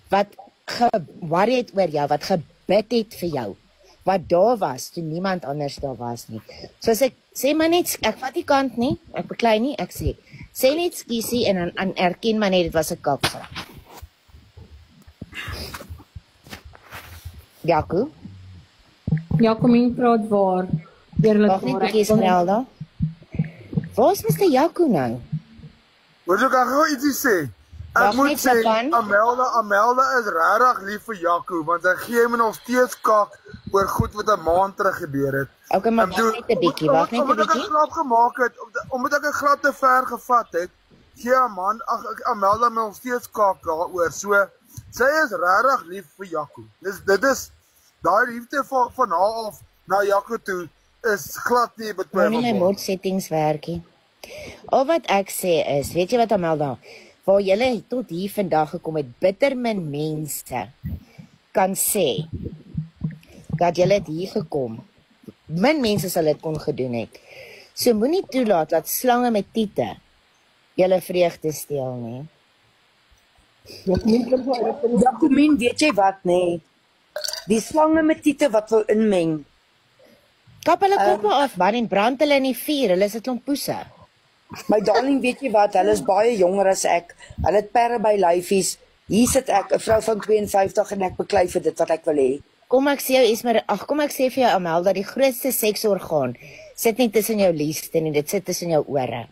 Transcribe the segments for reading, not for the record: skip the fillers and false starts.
wat geworry het oor jou, wat gebid het vir jou, wat daar was, toe niemand anders daar was nie. So as ek sê maar net, ek vat die kant nie, ek beklei nie, ek sê net skiesie en dan erken maar net, dit was 'n kaksa. Jaco? Jacomien praat waar. Wacht net bietjie Esmeralda. Waar is Mr. Jaco nou? Moet ek gou ietsie sê? Ek moet sê, Amelda is regtig lief vir Jaco, want hy gee my nog steeds kak oor goed wat 'n maand terug gebeur het. Okay, maar wacht net 'n bietjie, Omdat ek 'n grap gemaak het, omdat ek 'n grap te ver gevat het, gee Amelda my nog steeds kak daaroor. So, sy is regtig lief vir Jaco. Dit is daai liefde van haar af na Jaco toe is glad nie betwyfelbaar. Nou nie my mood settings werkie. Al wat ek sê is, weet jy wat Amelda, waar julle tot hier vandag gekom het, bitter min mense kan sê dat julle het hier gekom. Min mense sal dit kon gedoen het. So moenie toelaat dat slange met tiete julle vreugde steel nie. Jacomien, weet jy wat nee? Die slange met tiete wat wil inmeng. Kap hulle koppe af man en brand hulle in die vuur, hulle is 'n klomp poese. My darling, weet jy wat, hulle is baie jonger as ek. Hulle het perre by lyfies. Hier sit ek, 'n vrou van 52 en ek beklei vir dit wat ek wil hê. Kom ek sê vir jou Amelda, die grootste seksorgaan sit nie tussen jou lieste nie, dit sit tussen jou ore.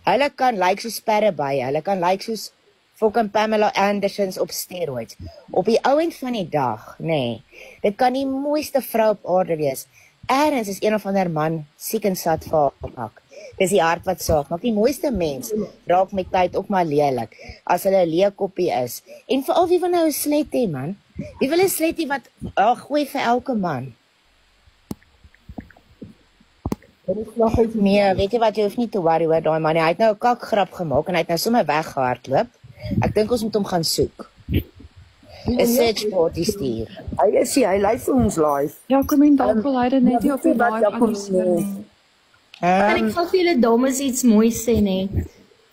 Hulle kan lyk soos perrebye, hulle kan lyk soos fucking Pamela Andersons op steroids. Op die ouend van die dag, nee, dit kan die mooiste vrou op aarde wees. Ergens is een of ander man siek en sat vir haar. Dis die hart wat saak, maar die mooiste mens raak met tyd ook maar lelik, as hulle 'n leekoppie is. En veral wie wil nou 'n slet hê, man? Wie wil 'n slet hê wat gooi vir elke man? Nee, weet jy wat, jy hoef nie te worry oor daai man nie. Hy het nou 'n kakgrap gemaak en hy het nou sommer weggehardloop. Ek dink ons moet hom gaan soek. 'n search party stuur. Hy luister ons live. Jacomien, dalk wil hy dit net nie op die live Kan ek vir julle dames iets moois sê, nee?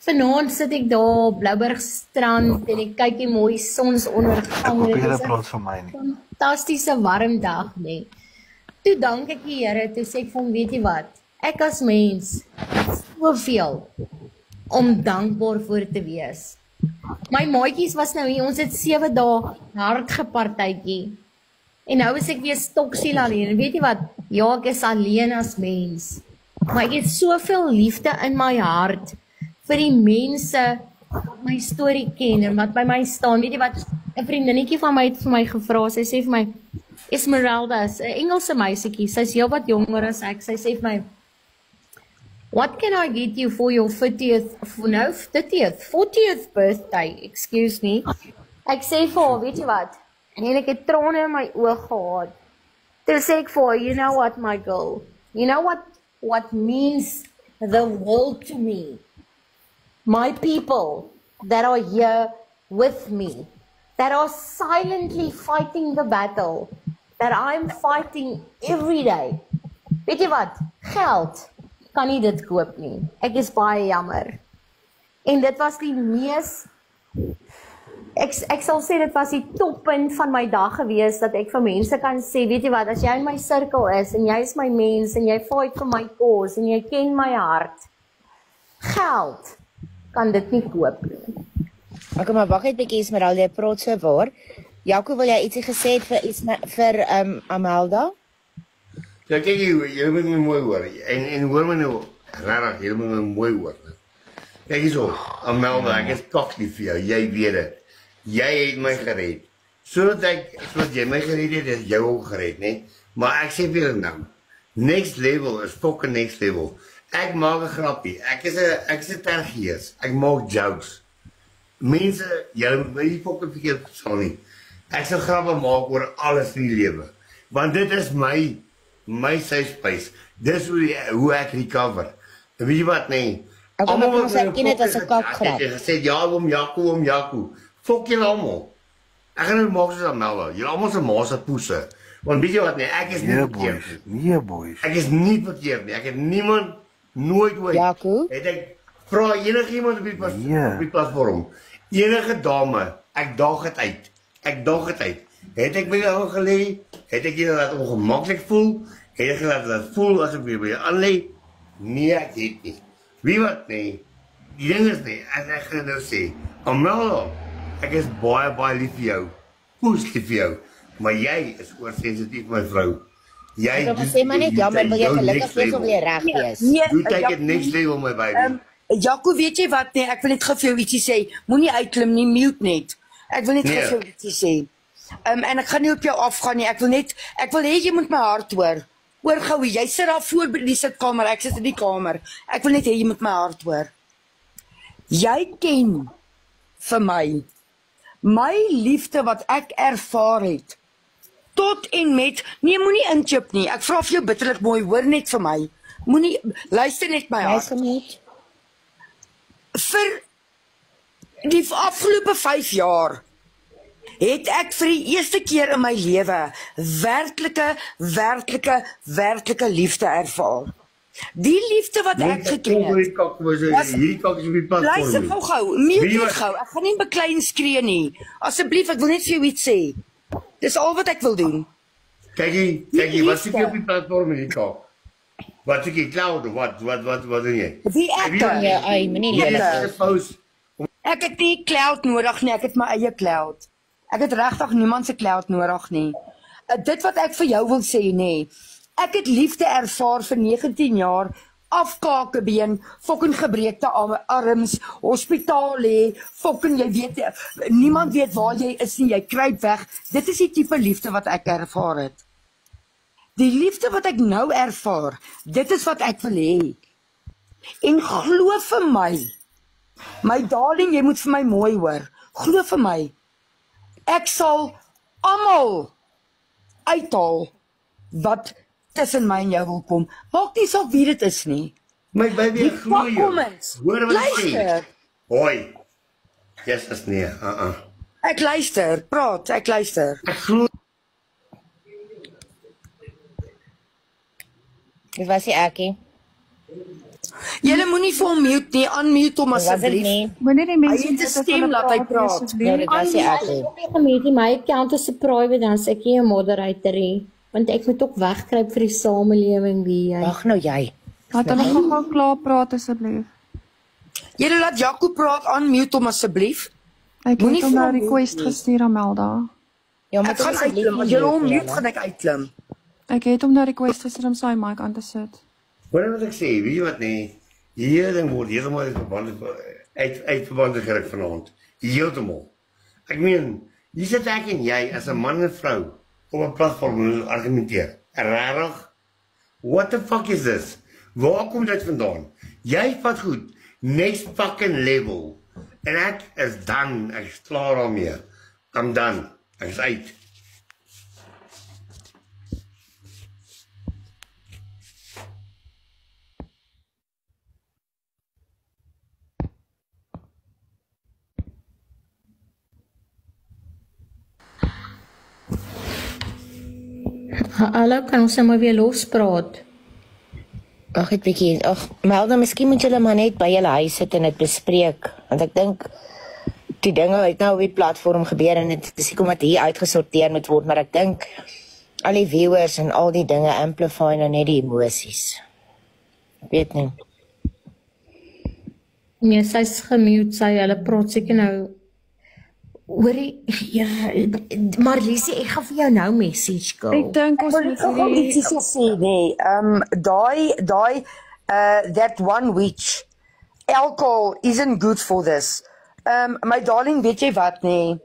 Vanaand sit ek daar op Bloubergstrand en ek kyk die mooi sonsondergang. Dit is 'n fantastiese warm dag, nee. Toe dank ek die Here, toe sê ek vir hom, weet jy wat? Ek as mens, soveel om dankbaar voor te wees. My maatjies was nou hier, ons het 7 dae hard gepartytjie. En nou is ek weer stoksiel alleen. En weet jy wat? Ja, ek is alleen as mens. Maar ek het soveel liefde in my hart vir die mense wat my storie ken en wat by my staan. Weet jy wat? 'n vriendinnetjie van my het vir my gevra. Sy sê vir my, Esmeralda, 'n Engelse meisietjie, sy's heelwat jonger as ek. Sy sê vir my, what can I get you for your 40th birthday, excuse me. Ek sê vir haar, weet jy wat? En ek het trane in my oë gehad. Toe sê ek vir haar, you know what, my girl? You know what means the world to me? My people that are here with me, that are silently fighting the battle, that I'm fighting every day. Weet jy wat? Geld kan nie dit koop nie. Ek is baie jammer. En dit was die mees, ek sal sê dit was die toppunt van my dag gewees, dat ek vir mense kan sê, weet jy wat, as jy in my sirkel is, en jy is my mens, en jy fight vir my cause, en jy ken my hart, geld kan dit nie koop nie. Ok, maar wacht net bietjie Esmeralda, jy praat so waar. Jaco, wil jy ietsie gesê het vir Amelda? Ja, kyk, jy moet my mooi hoor, en hoor my nou, rarig, jy moet my mooi hoor. Kyk hier so, Amelda, ek is kakslief vir jou, jy weet het. Jy het my gered. Sodat jy my gered het, is jou ook gered, nee? Maar ek sê vir jou nou, next level is fucking next level. Ek maak 'n grappie, ek is 'n tergees, ek maak jokes. Mense, julle moet my nie fucking verkeerd verstaan nie. Ek sal grappe maak oor alles in die lewe. Want dit is my safe space. Dis hoe ek recover. En weet jy wat, nee? Ek kom ons herken dit as 'n kakgrap. Ek het gesê, ja, oom Jaco. Fok julle almal. Ek gaan nou maak soos Amelda. Julle almal se ma se poese. Want weet jy wat, nee, ek is nie verkeerd nie. Nee, boys. Ek is nie verkeerd nie. Ek het niemand nooit ooit. Jaco? Het ek vra enigiemand op die platform. Enige dame, ek daag het uit. Ek dog het uit. Het ek by jou gelê? Het ek jou laat ongemaklik voel? Het ek laat voel as ek weer by jou aanlê? Nee, ek het nie. Wie wat nee? Die ding is nie, en ek gaan nou sê, Amelda, ek is baie lief vir jou. Poes lief vir jou. Maar jy is oorsensitief, my vrou. Jy Ek sê maar net jammer, wil jy gelukkig wees of jy reg wees? You take it next level, my baby. Jaco, weet jy wat nee, ek wil net gou vir jou ietsie sê. Moenie uitklim nie, mute net. Ek wil net gou vir jou ietsie sê. En ek gaan nie op jou afgaan nie. Ek wil hê jy moet my hart hoor. Hoor gou, jy sit daar voor by die sitkamer, ek sit in die kamer. Ek wil net hê jy moet my hart hoor. Jy ken vir my liefde wat ek ervaar het. Tot en met, nee, moenie inchip nie. Ek vra vir jou bitterlik mooi, hoor net vir my. Moenie, luister net my hart. Vir die afgelope 5 jaar het ek vir die eerste keer in my lewe werklike liefde ervaar. Die liefde wat ek geken het. Hierdie kak is op die platform. Luister gou, mute net gou. Ek gaan nie beklein skree nie. Asseblief, ek wil net vir jou iets sê. Dis al wat ek wil doen. Kykie, wat sê jy op die platform hierdie kak? Wat sê jy, cloud, wat doen jy? Wie ek dan? Ja, ai, moenie lelik. Ek het nie cloud nodig nie, ek het my eie cloud. Ek het regtig niemand se cloud nodig nie. Dit wat ek vir jou wil sê, nee. Ek het liefde ervaar vir 19 jaar, afkakebeen, fucking gebreekte arms, hospitaal lê, fucking jy weet, niemand weet waar jy is nie, jy kruip weg. Dit is die tipe liefde wat ek ervaar het. Die liefde wat ek nou ervaar, dit is wat ek wil hê. En glo vir my darling, jy moet vir my mooi hoor. Glo vir my. Ek sal almal uithaal wat tussen my en jou wil kom. Maak nie saak wie dit is nie. My baby, glo jou. Hoor wat ek sê. Luister. Hoi. Yes, is nee. Ek luister, praat, ek luister. Ek glo. Dit was die ekkie. Julle moenie vir hom mute nie, unmute hom Was dit asseblief. nie? Wanneer die Hy mense het 'n stem laat hy praat. Ja, dit was die ekkie. Ek gemeet my account is 'n private dan sê ek nie 'n moderator nie, want ek moet ook wegkruip vir die samelewing wie jy. Wag nou jy. Laat hulle gou klaar praat asseblief. Julle laat Jaco praat, unmute hom asseblief. Ek Moenie het hom nou vir hom request nie. gestuur aan Melda. Ja, Ek gaan uitklim, as julle hom mute gaan ek uitklim. Ek het hom nou request gestuur om sy mic aan te sit. Hoor wat ek sê, weet jy wat nee? Hierdie ding word heeltemal uit verband geruk vanaand. Heeltemal. Ek meen, hier sit ek en jy as 'n man en vrou op 'n platform en argumenteer. Regtig? What the fuck is this? Waar kom dit vandaan? Jy vat goed, next fucking level. En ek is done, ek is klaar daarmee. I'm done. Ek is uit. Hallo, kan ons maar weer lospraat? Ag, ek bietjie. Ag, Melda, miskien moet julle maar net by julle huis sit en dit bespreek, want ek dink die dinge het nou op die platform gebeur en dit is seker omdat hier uitgesorteer moet word, maar ek dink al die viewers en al die dinge amplify nou net die emosies. Ek weet nie. Nee, sy's gemute, sy hulle praat seker nou. Hoorie, ja, Marlisie, ek gaan vir jou nou message go. Ek dink ons moet hierdie Ietsie sê, nee, that one which alcohol isn't good for this. My darling, weet jy wat, nee,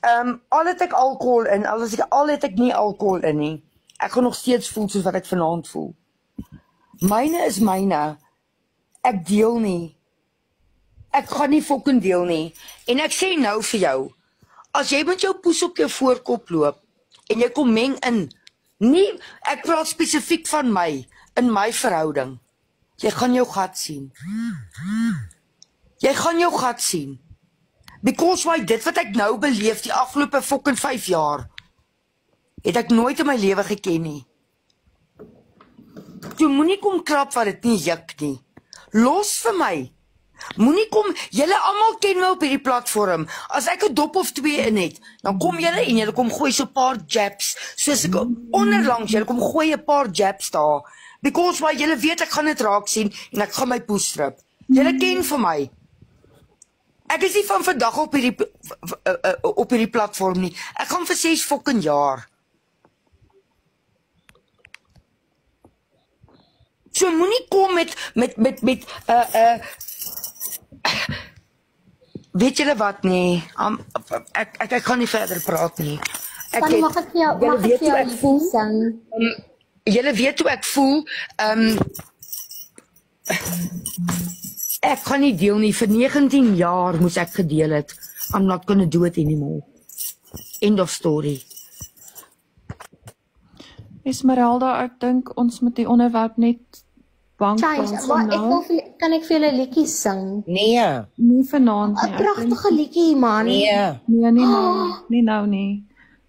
al het ek alcohol in, al het ek nie alcohol in nie, ek gaan nog steeds voel soos wat ek vanaand voel. Myne is myne, ek deel nie. Ek gaan nie fucking deel nie. En ek sê nou vir jou, as jy met jou poes op jou voorkop loop, en jy kom meng in, nie, ek praat spesifiek van my, in my verhouding, jy gaan jou gat sien. Jy gaan jou gat sien. Because why, dit wat ek nou beleef, die afgelope fucking 5 jaar, het ek nooit in my lewe geken nie. Jy moenie kom krap wat dit nie juk nie. Los vir my. Moenie kom, julle almal ken my op hierdie platform. As ek 'n dop of 2 in het, dan kom julle en julle kom gooi so 'n paar jabs, soos ek onderlangs julle kom gooi 'n paar jabs daar. Because why julle weet ek gaan dit raak sien en ek gaan my poes strip. Julle ken vir my. Ek is nie van vandag op hierdie platform nie. Ek gaan vir 6 fucking jaar. So moenie kom met weet julle wat nie, ek gaan nie verder praat nie. Mag ek vir jou liedjie sing? Julle weet hoe ek voel, ek gaan nie deel nie, vir 19 jaar moes ek gedeel het, I'm not gonna do it anymore. End of story. Esmeralda, ek dink ons moet die onderwerp net bank Change, maar kan ek vir julle 'n liedjie sing? Nee. Nie vanaand nie. 'n Pragtige liedjie, man. Nee. Nee, nie nou. Nie nou nie.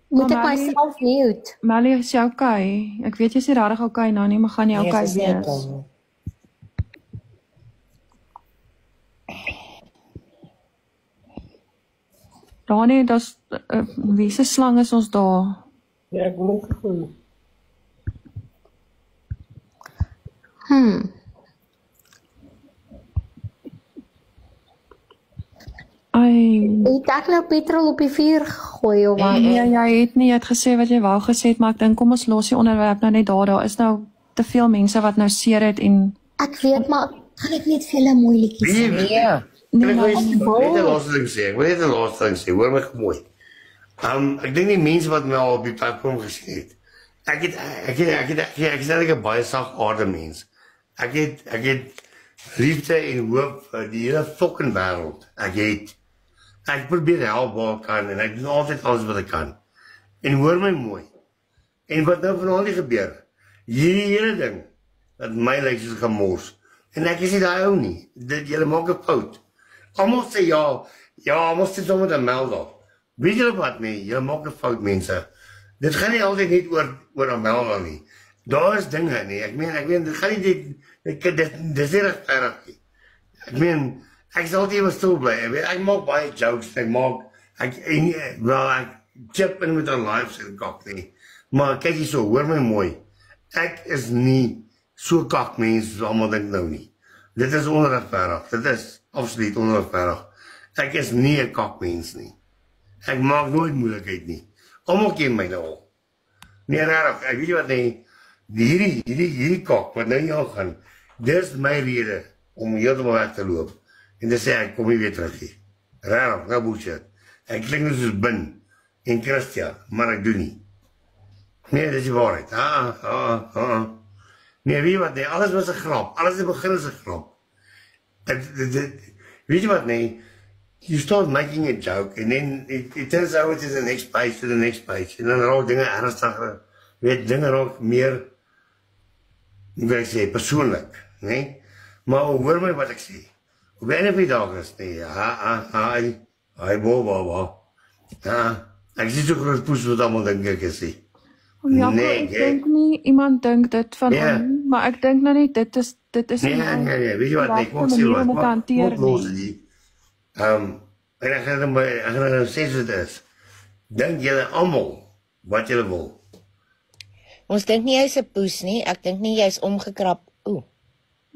Moet ek myself mute? Melly, is jy okay? Ek weet jy is nie regtig okay nou nie, maar gaan jy okay wees? Dani, dis wie se slang is ons daar? Ja, ek wil ook gevoel. Het ek nou petrol op die vuur gegooi of wat? Nee, jy het nie, jy het gesê wat jy wou gesê het, maar ek dink kom ons los die onderwerp nou net daar is nou te veel mense wat nou seer het en... Ek weet, maar kan ek net vir julle mooi liedjies sing? Nee. Kan ek net 'n laaste ding sê? Ek wil net 'n laaste ding sê, hoor my mooi. Ek dink die mense wat my al op die platform gesien het, ek is eintlik 'n baie sagaardige mens. Ek het liefde en hoop vir die hele fucking wêreld. Ek probeer help waar ek kan en ek doen altyd alles wat ek kan. En hoor my mooi. En wat nou vanaand gebeur? Hierdie hele ding wat my lyk soos gemors. En ek is nie daai ou nie. Julle maak 'n fout. Almal sê ja, almal sê sommer dan meld op. Weet julle wat nie? Julle maak 'n fout, mense. Dit gaan nie altyd net oor Amelda nie. Daar is dinge nie. Ek meen dit gaan nie dit is nie regverdig nie. Ek meen ek sal altyd stil bly. Ek maak baie jokes. Ek chip in met 'n live en kak nie. Maar kyk hier so, hoor my mooi. Ek is nie so kak mens soos almal dink nou nie. Dit is onregverdig. Dit is absoluut onregverdig. Ek is nie 'n kak mens nie. Ek maak nooit moeilikheid nie. Almal ken my nou al. Nee, regtig, ek weet jy wat nie. Hierdie kak wat nou jou gaan. Dis my rede om heeltemal weg te loop. En te sê ek kom nie weer terug nie. Regtig, nou bullshit. Ek klink soos Bin en Christian, maar ek doen nie. Nee, dis die waarheid. Nee, weet jy wat nie, alles was 'n grap. Alles het begin as 'n grap. Weet jy wat nie, you start making a joke and then it turns out to the next page, to the next page. En dan raak dinge ernstiger. Weet, dinge raak meer, hoe wil ek sê, persoonlik. Nee? Maar hoor my wat ek sê. Op die einde van die dag is nie, ek sê so groot poes wat allemaal denk ek is nie. Ja, ek dink nie, iemand dink dit van hom, maar ek dink nou nie, dit is nee, weet jy wat, ek moet sê wat, wat los die. En ek gaan nou sê so dit is. Dink julle allemaal wat julle wil. Ons dink nie jy is 'n poes nie, ek dink nie jy is omgekrap.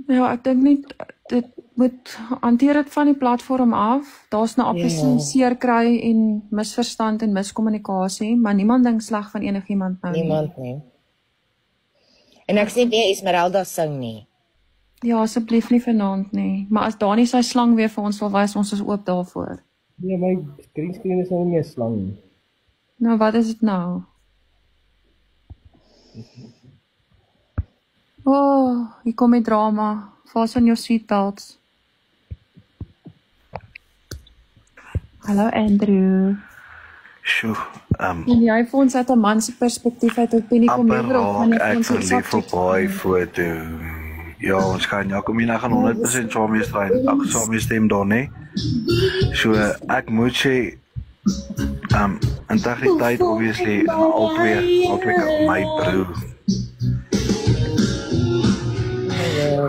Ja, ek dink nie, dit moet hanteer dit van die platform af. Daar's nou obviously seer kry en misverstand en miskommunikasie, maar niemand dink sleg van enigiemand nou nie. Niemand nie. En ek sê nie Esmeralda sing nie. Ja, asseblief nie vanaand nie. Maar as Dani sy slang weer vir ons wil wys, ons is oop daarvoor. Nee, my screen is nou nie 'n slang nie. Nou, wat is dit nou? Oh, hier kom die drama. Fasten your seatbelts. Hallo Andrew. Sjoe, En jy vir ons uit 'n man se perspektief uit op die komputer of van ek verlief op baie foto. Ja, ons gaan Jacomina gaan 100% saam stem daar, nee. So, ek moet sê, integriteit, obviously, albei my broer.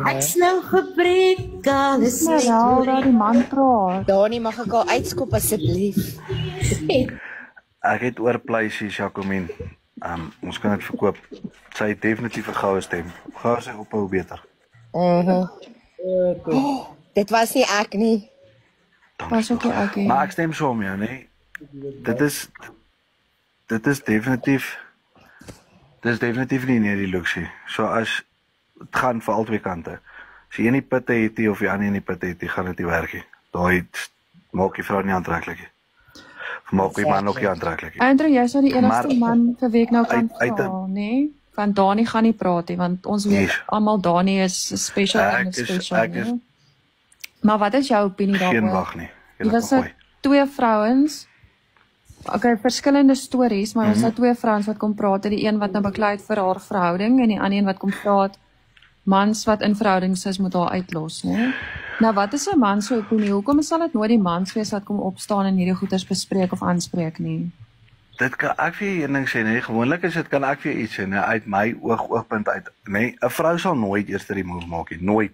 Ek's nou gebreek Nou, dat die man praat. Dani, mag ek al uitskop asseblief? Ek het oor pleisies, Jacomien. Ons kan dit verkoop. Sy het definitief 'n goue stem. Gou sy ophou beter. Dit was nie ek nie. Was ook nie ek nie. Maar ek stem saam met jou, nee. Dit is definitief nie die luxie. So as het gaan vir al twee kante. As jy een die pitte het of die ander in die pitte het, gaan dit nie werk nie. Daai maak die vrou nie aantreklik nie. Maak die man ook nie aantreklik nie. Andrew, jy is nou die enigste man vir wie ek nou kan uit- vra, nee? Want Dani gaan nie praat nie, want ons weet Yes. almal Dani is special en Ek is- special, ek is- nee? Maar wat is jou opinie daaroor? Geen wag nie. Jy Dit laat was my nou gooi. 2 vrouens. Okay, verskillende stories, maar ons het 2 vrouens wat kom praat, die een wat nou beklei het vir haar verhouding en die ander een wat kom praat mans wat in verhoudings is moet haar uitlos, né? Nou wat is 'n man se opinie? Hoekom sal dit nooit die mans wees wat kom opstaan en hierdie goeters bespreek of aanspreek nie? Dit kan ek vir jou een ding sê, nee, gewoonlik is dit kan ek vir jou iets sê, nee, uit my oogpunt uit, nee, 'n vrou sal nooit eers die move maak nie, nooit.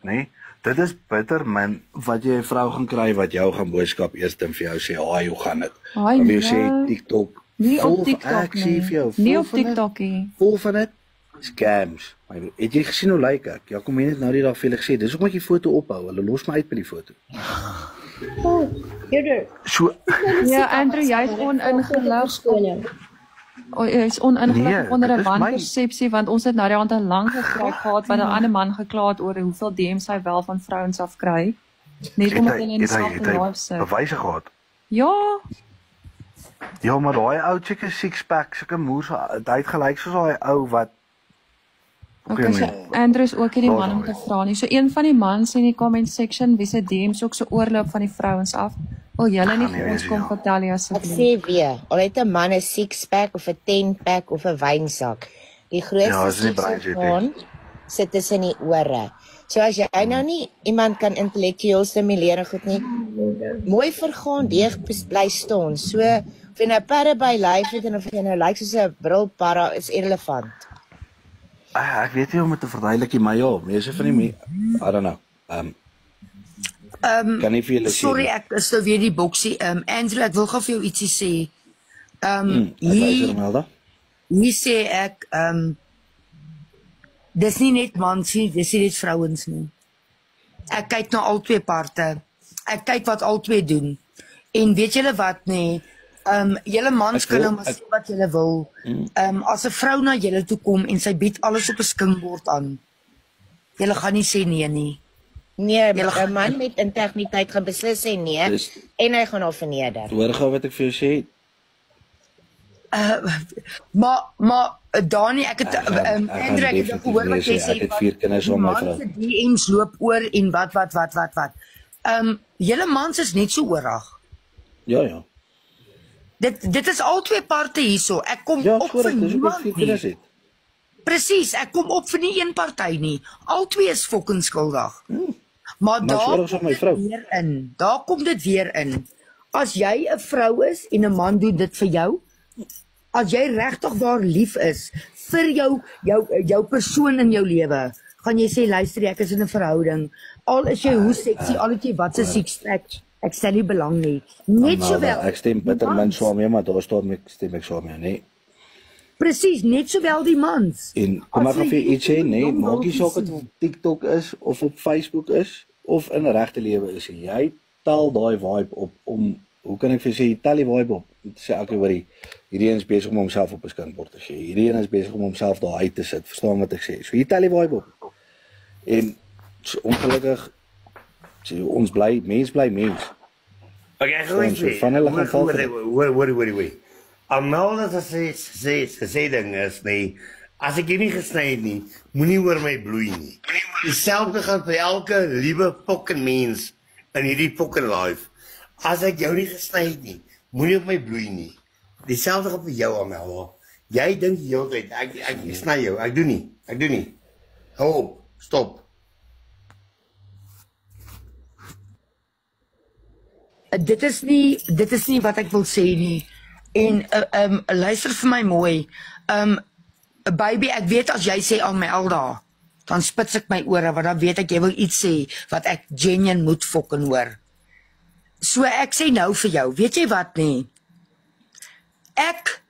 Nee, dit is bitter min wat jy 'n vrou gaan kry wat jou gaan boodskap eers dan vir jou sê, "Haai, hoe gaan dit?" Haai, Of jy nee. sê TikTok. Nie vol op van- TikTok ek sê vir jou, nie. vol Nie op van dit- TikTok nie. Vol van dit scams. Maar het jy gesien hoe lyk ek? Ja, kom jy net nou die dag vir hulle gesê, dis hoekom ek die foto ophou. Hulle los my uit by die foto. So Ja, Andrew, jy is oningelig. Jy is oningelig Nee, onder dit 'n is my- wanpersepsie want ons het nou die aand 'n lang gesprek gehad wat 'n ander man gekla het oor hoeveel DM's hy wel van vrouens af kry. Net omdat hulle in dieselfde live sit. bewyse gehad. Ja, Ja, maar daai ou chick is six-pack, sulke moers, hy het gelyk soos daai ou wat okay, so Andrew is ook hierdie man om te vra nie. So een van die mans in die comment section wie se DM's ook so oorloop van die vrouens af. Wil julle nie Gaan nie vir ons wees, kom ja. vertel nie Ek asseblief? sê weer, al het 'n man 'n 6-pack of 'n 10-pack of 'n wynsak, die Ja, grootste is nie braai, seksorgaan sit tussen die ore. So as jy nou nie iemand kan intellektueel stimuleer en goed nie, mooi vergaan deeg bly staan. So of jy nou perde by lyf het en of jy nou lyk soos 'n brilpara is irrelevant. ek weet nie hoe om dit te verduidelik nie, maar ja, meeste van die I don't know. Kan nie vir julle sê. Sorry, ek is nou weer die boksie. Andrew, ek wil gou vir jou ietsie sê. Hier Melda. Hier sê ek, dis nie net mans nie, dis nie net vrouens nie. Ek kyk na al twee parte. Ek kyk wat al twee doen. En weet julle wat nee, julle mans Ek kan wil- nou maar sê wat julle wil. As 'n vrou na julle toe kom en sy bied alles op 'n skinkbord aan. Julle gaan nie sê nee nie. Nee, Julle gaan- 'n man met integriteit gaan beslis sê nee Dis- en hy gaan haar verneder. Hoor gou wat ek vir jou sê. Maar Dani, ek het Ek gaan Andrew, ek het definitief gehoor nie wat jy sê, sê. ek het 4 kinders van my vrou. Die DM's loop oor en wat. Julle mans is net so oorig. Ja. Dit is al twee parte hierso. Ek kom Ja, op vir korrek, dis ook niemand 4 kinders nie. het. Presies, ek kom op vir nie een party nie. Al twee is fucking skuldig. Maar daar sorg vir kom my dit vrou. weer in. Daar kom dit weer in. As jy 'n vrou is en 'n man doen dit vir jou, as jy regtig waar lief is vir jou persoon in jou lewe, gaan jy sê luister ek is in 'n verhouding. Al is jy hoe seksie, al het jy wat se six-pack, ek stel nie belang nie. Net sowel. Ek stem bitter min saam mee, maar daar staan ek stem ek saam mee, nee. Presies, net sowel die mans. En kom As maar jy vir iets sê, nee, dom maak nie hulpies saak wat op TikTok is of op Facebook is of in regte lewe is. Jy tel daai vibe op om hoe kan ek vir sê, jy tel die vibe op. Sê ek hoorie, hierdie een is besig om homself op 'n skinkbord te sê. Hierdie een is besig om homself daar uit te sit. Verstaan wat ek sê? So jy tel die vibe op. En so, ongelukkig sê ons mens bly mens. Okay, ek gaan So, sê. van hulle gaan val vir Hoor. Amelda sê ding is nee, as ek jou nie gesny het nie, moenie oor my bloei nie. Dieselfde gaan vir elke liewe fucking mens in hierdie fucking life. As ek jou nie gesny het nie, moenie op my bloei nie. Dieselfde gaan vir jou, Amelda. Jy dink die hele tyd ek sny jou. Ek doen nie. Hou op. Stop. Dit is nie wat ek wil sê nie. En luister vir my mooi. Baby, ek weet as jy sê Amelda, dan spits ek my ore, want dan weet ek jy wil iets sê wat ek genuine moet fucking hoor. So ek sê nou vir jou, weet jy wat nie? Ek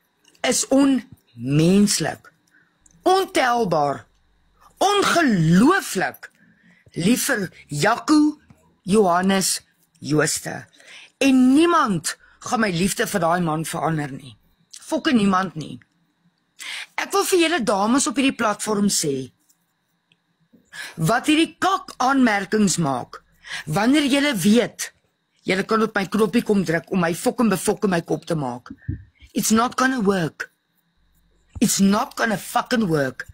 is onmenslik, ontelbaar, ongelooflik lief vir Jaco, Johannes, Jooste. En niemand gaan my liefde vir daai man verander nie. Fucking niemand nie. Ek wil vir julle dames op hierdie platform sê, wat hierdie kak aanmerkings maak, wanneer julle weet, julle kan op my knoppie kom druk om my fucking befokke my kop te maak. It's not gonna work. It's not gonna fucking work.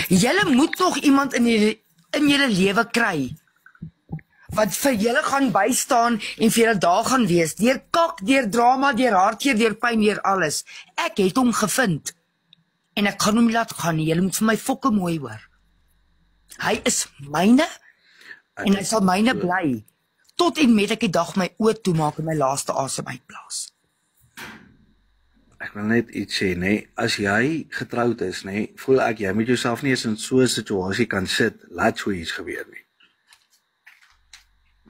Julle moet nog iemand in julle lewe kry, wat vir julle gaan bystaan en vir julle daar gaan wees, deur kak, deur drama, deur hartseer, deur pyn, deur alles. Ek het hom gevind, en ek gaan hom laat gaan nie, julle moet vir my fokke mooi hoor. Hy is myne, en hy sal myne bly, tot en met ek die dag my oë toemaak en my laaste asem uitblaas. Ek wil net iets sê, nee, as jy getroud is, nee, voel ek, jy moet jouself nie eens in so 'n situasie kan sit, laat so iets gebeur nie.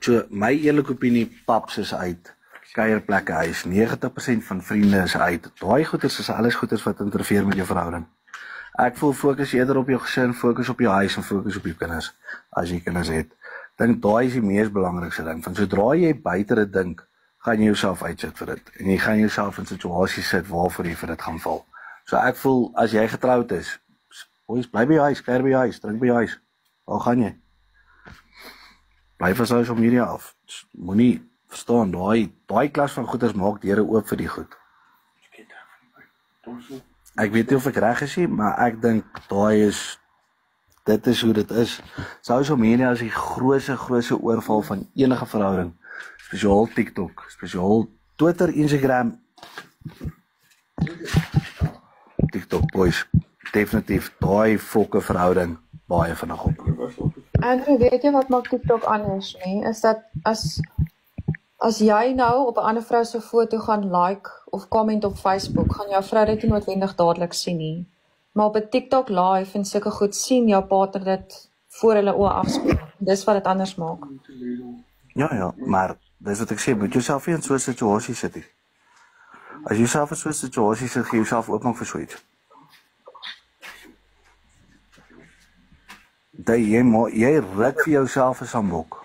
So, my eerlike opinie, paps is uit, kuierplekke huis, 90% van vriende is uit, daai goeders is alles goeders wat interfereer met jou verhouding. Ek voel fokus eerder op jou gesin, fokus op jou huis en fokus op jou kinders, as jy kinders het. Dink, daai is die mees belangrikste ding, van sodra jy buite dit dink, gaan jy jouself uitsit vir dit, en jy gaan jouself in situasies sit waarvoor jy vir dit gaan val. So ek voel, as jy getroud is, boys, bly by jou huis, kuier by jou huis, drink by jou huis, waar gaan jy? Bly van social media af, moenie verstaan, daai klas van goeders maak deure oop vir die goed. Ek weet nie of ek reg is nie, maar ek dink dit is hoe dit is. Social media is die grootste oorval van enige verhouding, spesiaal TikTok, spesiaal Twitter, Instagram, TikTok, boys, definitief, daai fokke verhouding, baie vinnig op. Andrew, weet jy wat maak TikTok anders, nie? Is dat as jy nou op 'n ander vrou se foto gaan like of comment op Facebook, gaan jou vrou dit nie noodwendig dadelik sien nie. Maar op 'n TikTok live en sulke goed sien jou partner dit voor hulle oë afspeel. Dis wat dit anders maak. Ja, maar dis wat ek sê, moet jouself nie in so 'n situasie sit nie. As jy jouself in so 'n situasie sit, gee jouself oopmaak vir so iets. Jy ruk vir jouself 'n sambok.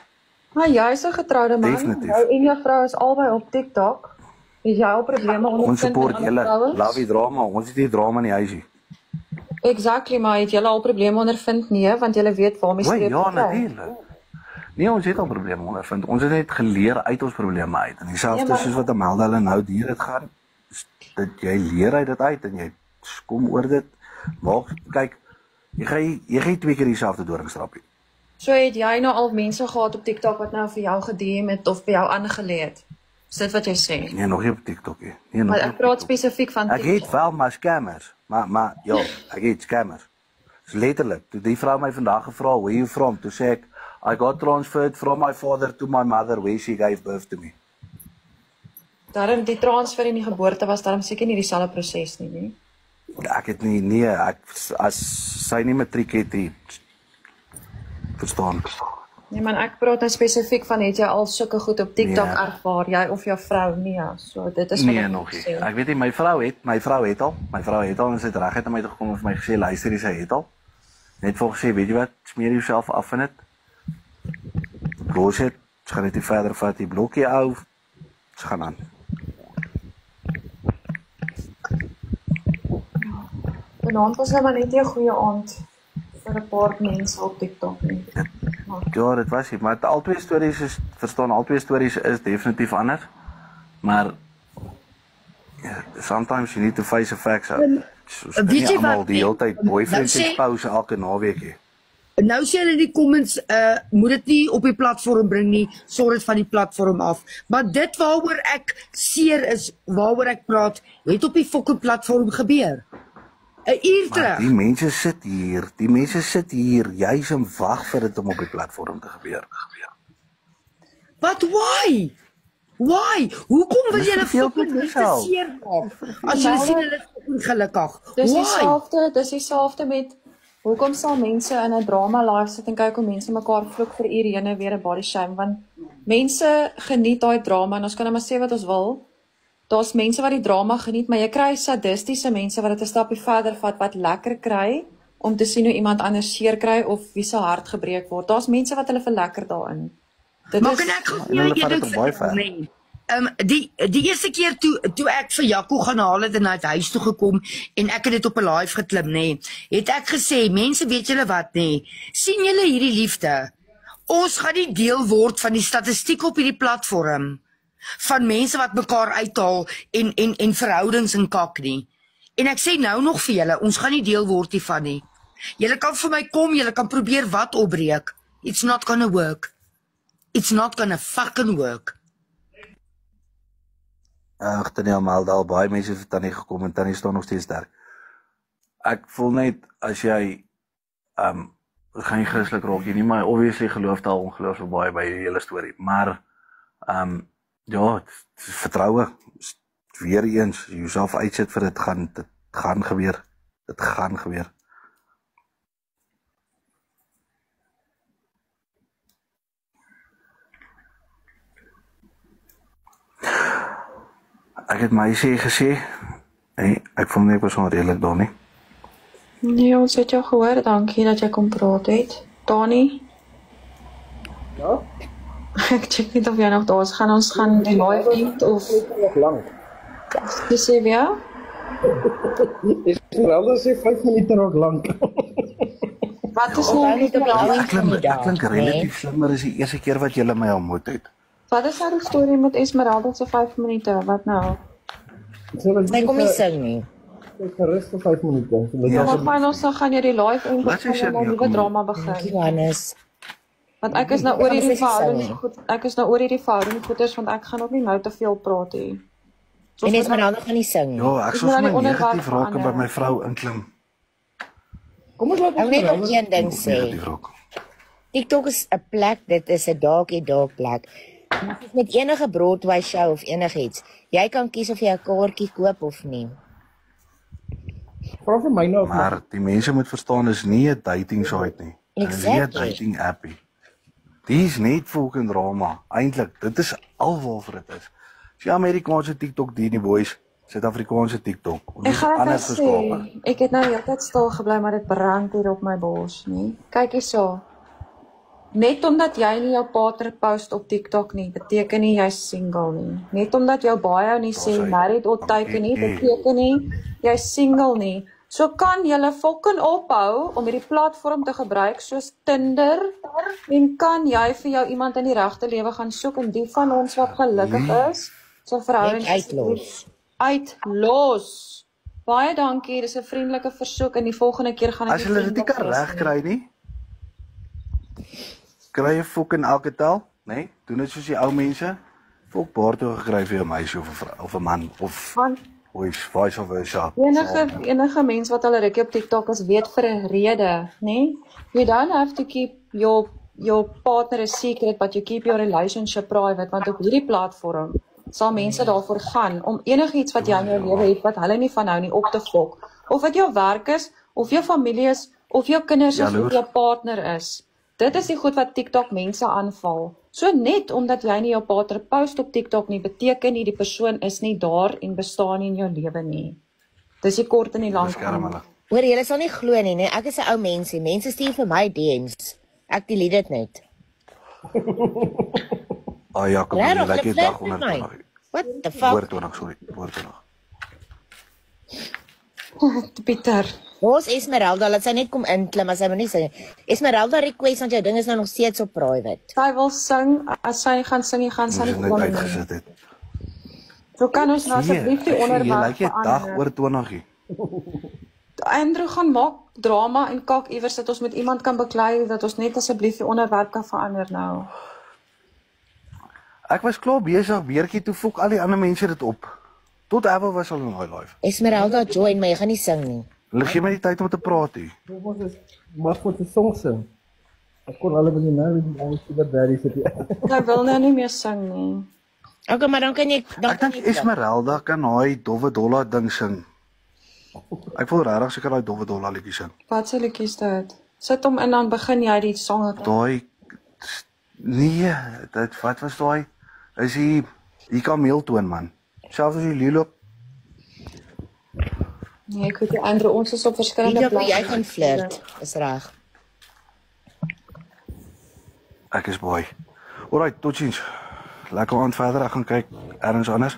Maar jy is 'n getroude man, jou en jou vrou is albei op TikTok. Het jy al probleme ondervind? Ons support julle, love die drama, ons het nie drama in die huisie. Exactly, maar het julle al probleme ondervind? Nee, want julle weet waarmee streep jy. Ja, natuurlik. Nee, ons het al probleme ondervind. Ons het net geleer uit ons probleme uit. En dieselfde soos wat Amelda hulle nou deur dit gaan, dat jy leer uit dit uit en jy kom oor dit. Maar kyk, jy gaan 2 keer dieselfde doringstrappie. So het jy nou al mense gehad op TikTok wat nou vir jou gediem het of by jou aangeleer het? Is dit wat jy sê? Nee, nog nie op TikTok nie. Nee, maar ek praat spesifiek van TikTok. Ek het wel maar scammers, maar ja, ek het scammers. So letterlik, toe die vrou my vandag gevra, where you from? Toe sê ek, I got transferred from my father to my mother where she gave birth to me. Daarom die transfer en die geboorte was daarom seker nie dieselfde proses nie, nee? Ek het nie, as sy nie matriek het, verstaan. Nee man, ek praat nou spesifiek van, het jy al sulke goed op TikTok ervaar, jy of jou vrou, nee, so dit is nee, nog nie. Ek weet nie, my vrou het al, en sy het reguit aan my toe gekom en vir my gesê, luister, sy het al, net vir gesê, weet jy wat, smeer jouself af in het, los het, sy gaan net nie verder vat, die blokkie ou, sy gaan aan. Vanaand was nou maar net 'n goeie aand vir 'n paar mense op TikTok nie. Ja, dit was nie, maar al twee stories is definitief anders, maar sometimes you need to face the facts out. Weet jy wat? Die hele tyd boyfriend expose elke naweek. Nou sê hulle in die comments, moet dit nie op die platform bring nie, sorg dit van die platform af. Maar dit waaroor ek seer is, waaroor ek praat, het op die fucking platform gebeur. 'n uur terug. Die mense sit hier, juis en wag vir dit om op die platform te gebeur. But why? Why? Hoekom wil julle fucking mense seer maak? As julle sien hulle is fucking gelukkig. Dis dieselfde met Hoekom sal mense in 'n drama live sit en kyk hoe mense mekaar vloek vir ure heen en weer 'n body shame? Want mense geniet daai drama en ons kan nou maar sê wat ons wil. Daar's mense wat die drama geniet, maar jy kry sadistiese mense wat dit 'n stapie verder vat wat lekker kry om te sien hoe iemand anders seer kry of wie se hart gebreek word. Daar's mense wat hulle verlekker daarin. Maar kan ek gou vir jou een ding sê? Die eerste keer toe ek vir Jaco gaan haal het en hy het huis toe gekom en ek het dit op 'n live geklim, nê, het ek gesê, mense, weet julle wat, nê, sien julle hierdie liefde? Ons gaan nie deel word van die statistiek op hierdie platform van mense wat mekaar uithaal en verhoudings in kak nie. En ek sê nou nog vir julle, ons gaan nie deel word hiervan nie. Julle kan vir my kom, julle kan probeer wat opbreek. It's not gonna work. It's not gonna fucking work. Tannie Amelda, al baie mense het Tannie gekom en Tannie staan nog steeds sterk. Ek voel net, as jy geen Christelik raak jy nie, maar obviously geloof daar ongelooflik baie by die hele storie. Maar, ja, het is vertroue. Weer eens, jouself uitsit vir dit gaan gebeur. Dit gaan gebeur. Ek het my gesê, ek voel nie ek was onredelik daar nie. Nee, ons het jou gehoor, dankie dat jy kom praat het. Dani? Ja? Ek check niet of jy nog daar is. Gaan ons gaan die live end of... Nog lang. Jy sê weer? Esmeralda sê 5 minute nog lang. Wat is nou nie te Ek klink relatief slimmer is die eerste keer wat julle my ontmoet het. Wat is nou die storie met Esmeralda se 5 minute? Wat nou? Sy kom nie sing nie. Ek gerus vir 5 minute. Maar fyn ons dan gaan jy die live end Wat is en 'n nuwe drama begin. Johannes. Want ek is nou oor hierdie verhouding goed. Ek is nou oor hierdie verhouding goeders want ek gaan ook nie nou te veel praat hê. En Esmeralda gaan nie sing nie. Ja, ek sou sommer negatief raak en by my vrou inklim. Kom ons laat Ek wil net nog een ding sê. Negatief raak. TikTok is 'n plek, dit is 'n dark plek. Met enige Broadway show of enigiets. Jy kan kies of jy 'n kaartjie koop of nie. Vra vir my nou. Maar die mense moet verstaan, is nie 'n dating site nie. Dis nie 'n dating app nie. Die is net fucking drama. Eintlik, dit is alwaar dit is. As jy Amerikaanse TikTok die boys, Suid-Afrikaanse TikTok. Ek gaan net sê, ek het nou heeltyd stil gebly, maar dit brand hier op my bors, nie? Kyk hierso. Net omdat jy nie jou partner post op TikTok nie, beteken nie jy's single nie. Net omdat jou bio nie sê married or taken nie, beteken nie jy's single nie. So kan julle fucking ophou om hierdie platform te gebruik soos Tinder en kan jy vir jou iemand in die regte lewe gaan soek en die van ons wat gelukkig is, so verhouding uitlos. Baie dankie, dis 'n vriendelike versoek en die volgende keer gaan ek as hulle dit nie kan regkry nie, kry jy fucking elke tel, nee? Doen dit soos die ou mense. Fok baar toe gekry vir 'n meisie of 'n man of vice versa. Enige mens wat al 'n rukkie op TikTok is, weet vir 'n rede, nee? You don't have to keep your partner a secret, but you keep your relationship private, want op hierdie platform sal mense daarvoor gaan om enigiets wat jy in jou lewe het wat hulle nie van hou nie op te fok. Of dit jou werk is, of jou familie is, of jou kinders is, of jou partner is. Dit is die goed wat TikTok mense aanval. So net omdat jy nie jou partner post op TikTok nie, beteken nie die persoon is nie daar en bestaan nie in jou lewe nie. Dis die kort en die lank. Hoor, julle sal nie glo nie, ek is 'n ou mensie. Mense stuur vir my DM's. Ek delete dit net. Ja, kom jy lekker dag onder 20. What the fuck? Woord 20, sorry. Woord 20. Pieter. Ons Esmeralda, laat sy net kom inklim as sy maar nie sing. Esmeralda request want jou ding is nou nog steeds op private. Sy wil sing, as sy gaan sing, gaan sy nie kom nie. So kan ons nou asseblief die onderwerp verander. Jy dag oor 20. Andrew gaan maak drama en kak iewers dat ons met iemand kan beklei, dat ons net asseblief die onderwerp kan verander nou. Ek was klaar besig, weertjie toe fok al die ander mense dit op. Tot Abel was al in my live. Esmeralda join my, jy gaan nie sing nie. Hulle gee my die tyd om te praat hier. Wat voor 'n song sing? Ek kon alle begin nou met die Sugar Daddy sit hier. Hy wil nou nie meer sing nie. Okay, maar dan kan jy Ek dink Esmeralda kan daai dowwe dollar ding sing. Ek wil regtig seker daai dowwe dollar liedjie sing. Wat se liedjies dit? Sit hom in dan begin jy die songe. Daai nee, wat was daai? Is die kameeltoon man. Selfs as jy leeloop. Nee, ek weet nie, Andrew, ons is op verskillende Wie jy gaan flirt, is reg. Ek is baie. Alright, totsiens. Lekker aand verder, ek gaan kyk ergens anders.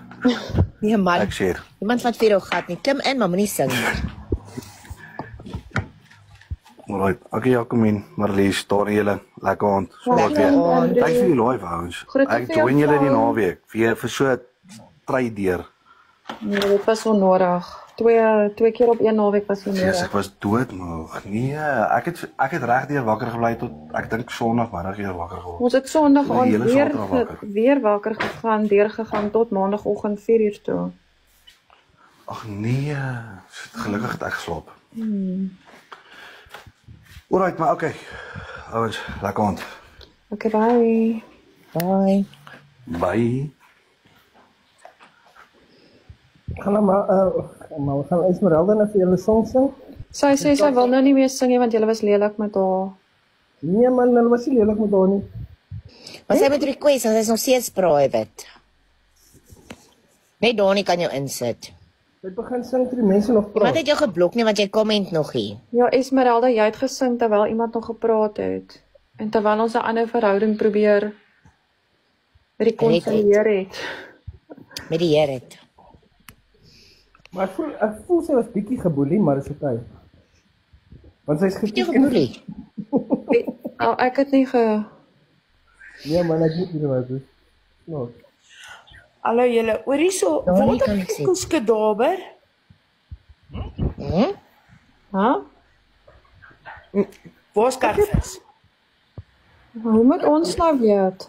Nee man, Ek sê. iemand wat vir jou gat nie. Klim in, maar moenie sing nie. Alright, okay, Jacomien, Marlies, daar julle. Lekker aand. Lekker aand. Thanks vir die live ouens. Ek join julle die naweek vir so try deur. Nee, dit was onnodig. Twee keer op een naweek was onnodig. Yes, ek was doodmoeg. Nee, ek het regdeur wakker gebly tot ek dink Sondagmiddag weer wakker geword. Ons het Sondag Die aand hele Saterdag wakker. weer wakker gegaan, deurgegaan tot Maandagoggend 4:00 toe. Ag nee, gelukkig het ek geslaap. Alright, maar okay. Ouens, lekker aand. Okay, bye. Bye. Bye. Gaan maar we gaan Esmeralda nou vir julle song sing. Sy sê sy wil nou nie meer sing nie want julle was lelik met haar. Nee man, hulle was nie lelik met haar nie. Maar sy moet request, want sy is nog steeds private. Net Donnie kan jou insit. Sy begin sing toe die mense nog Wat praat. het jou geblok nie, want jy comment nog hier. Ja, Esmeralda, jy het gesing terwyl iemand nog gepraat het. En terwyl ons 'n ander verhouding probeer rekonsilieer het. Met die Here het. Maar ek voel sy was bietjie geboelie, maar dis okay. Want sy's Jy geboelie. Ek het nie Nee man, ek weet nie wat dit is. Nou. Hallo julle, oor hierso, Donnie wat kan ek ek sê. koekedaber? Hæ? Waar's karvis? Hoe moet ons nou weet?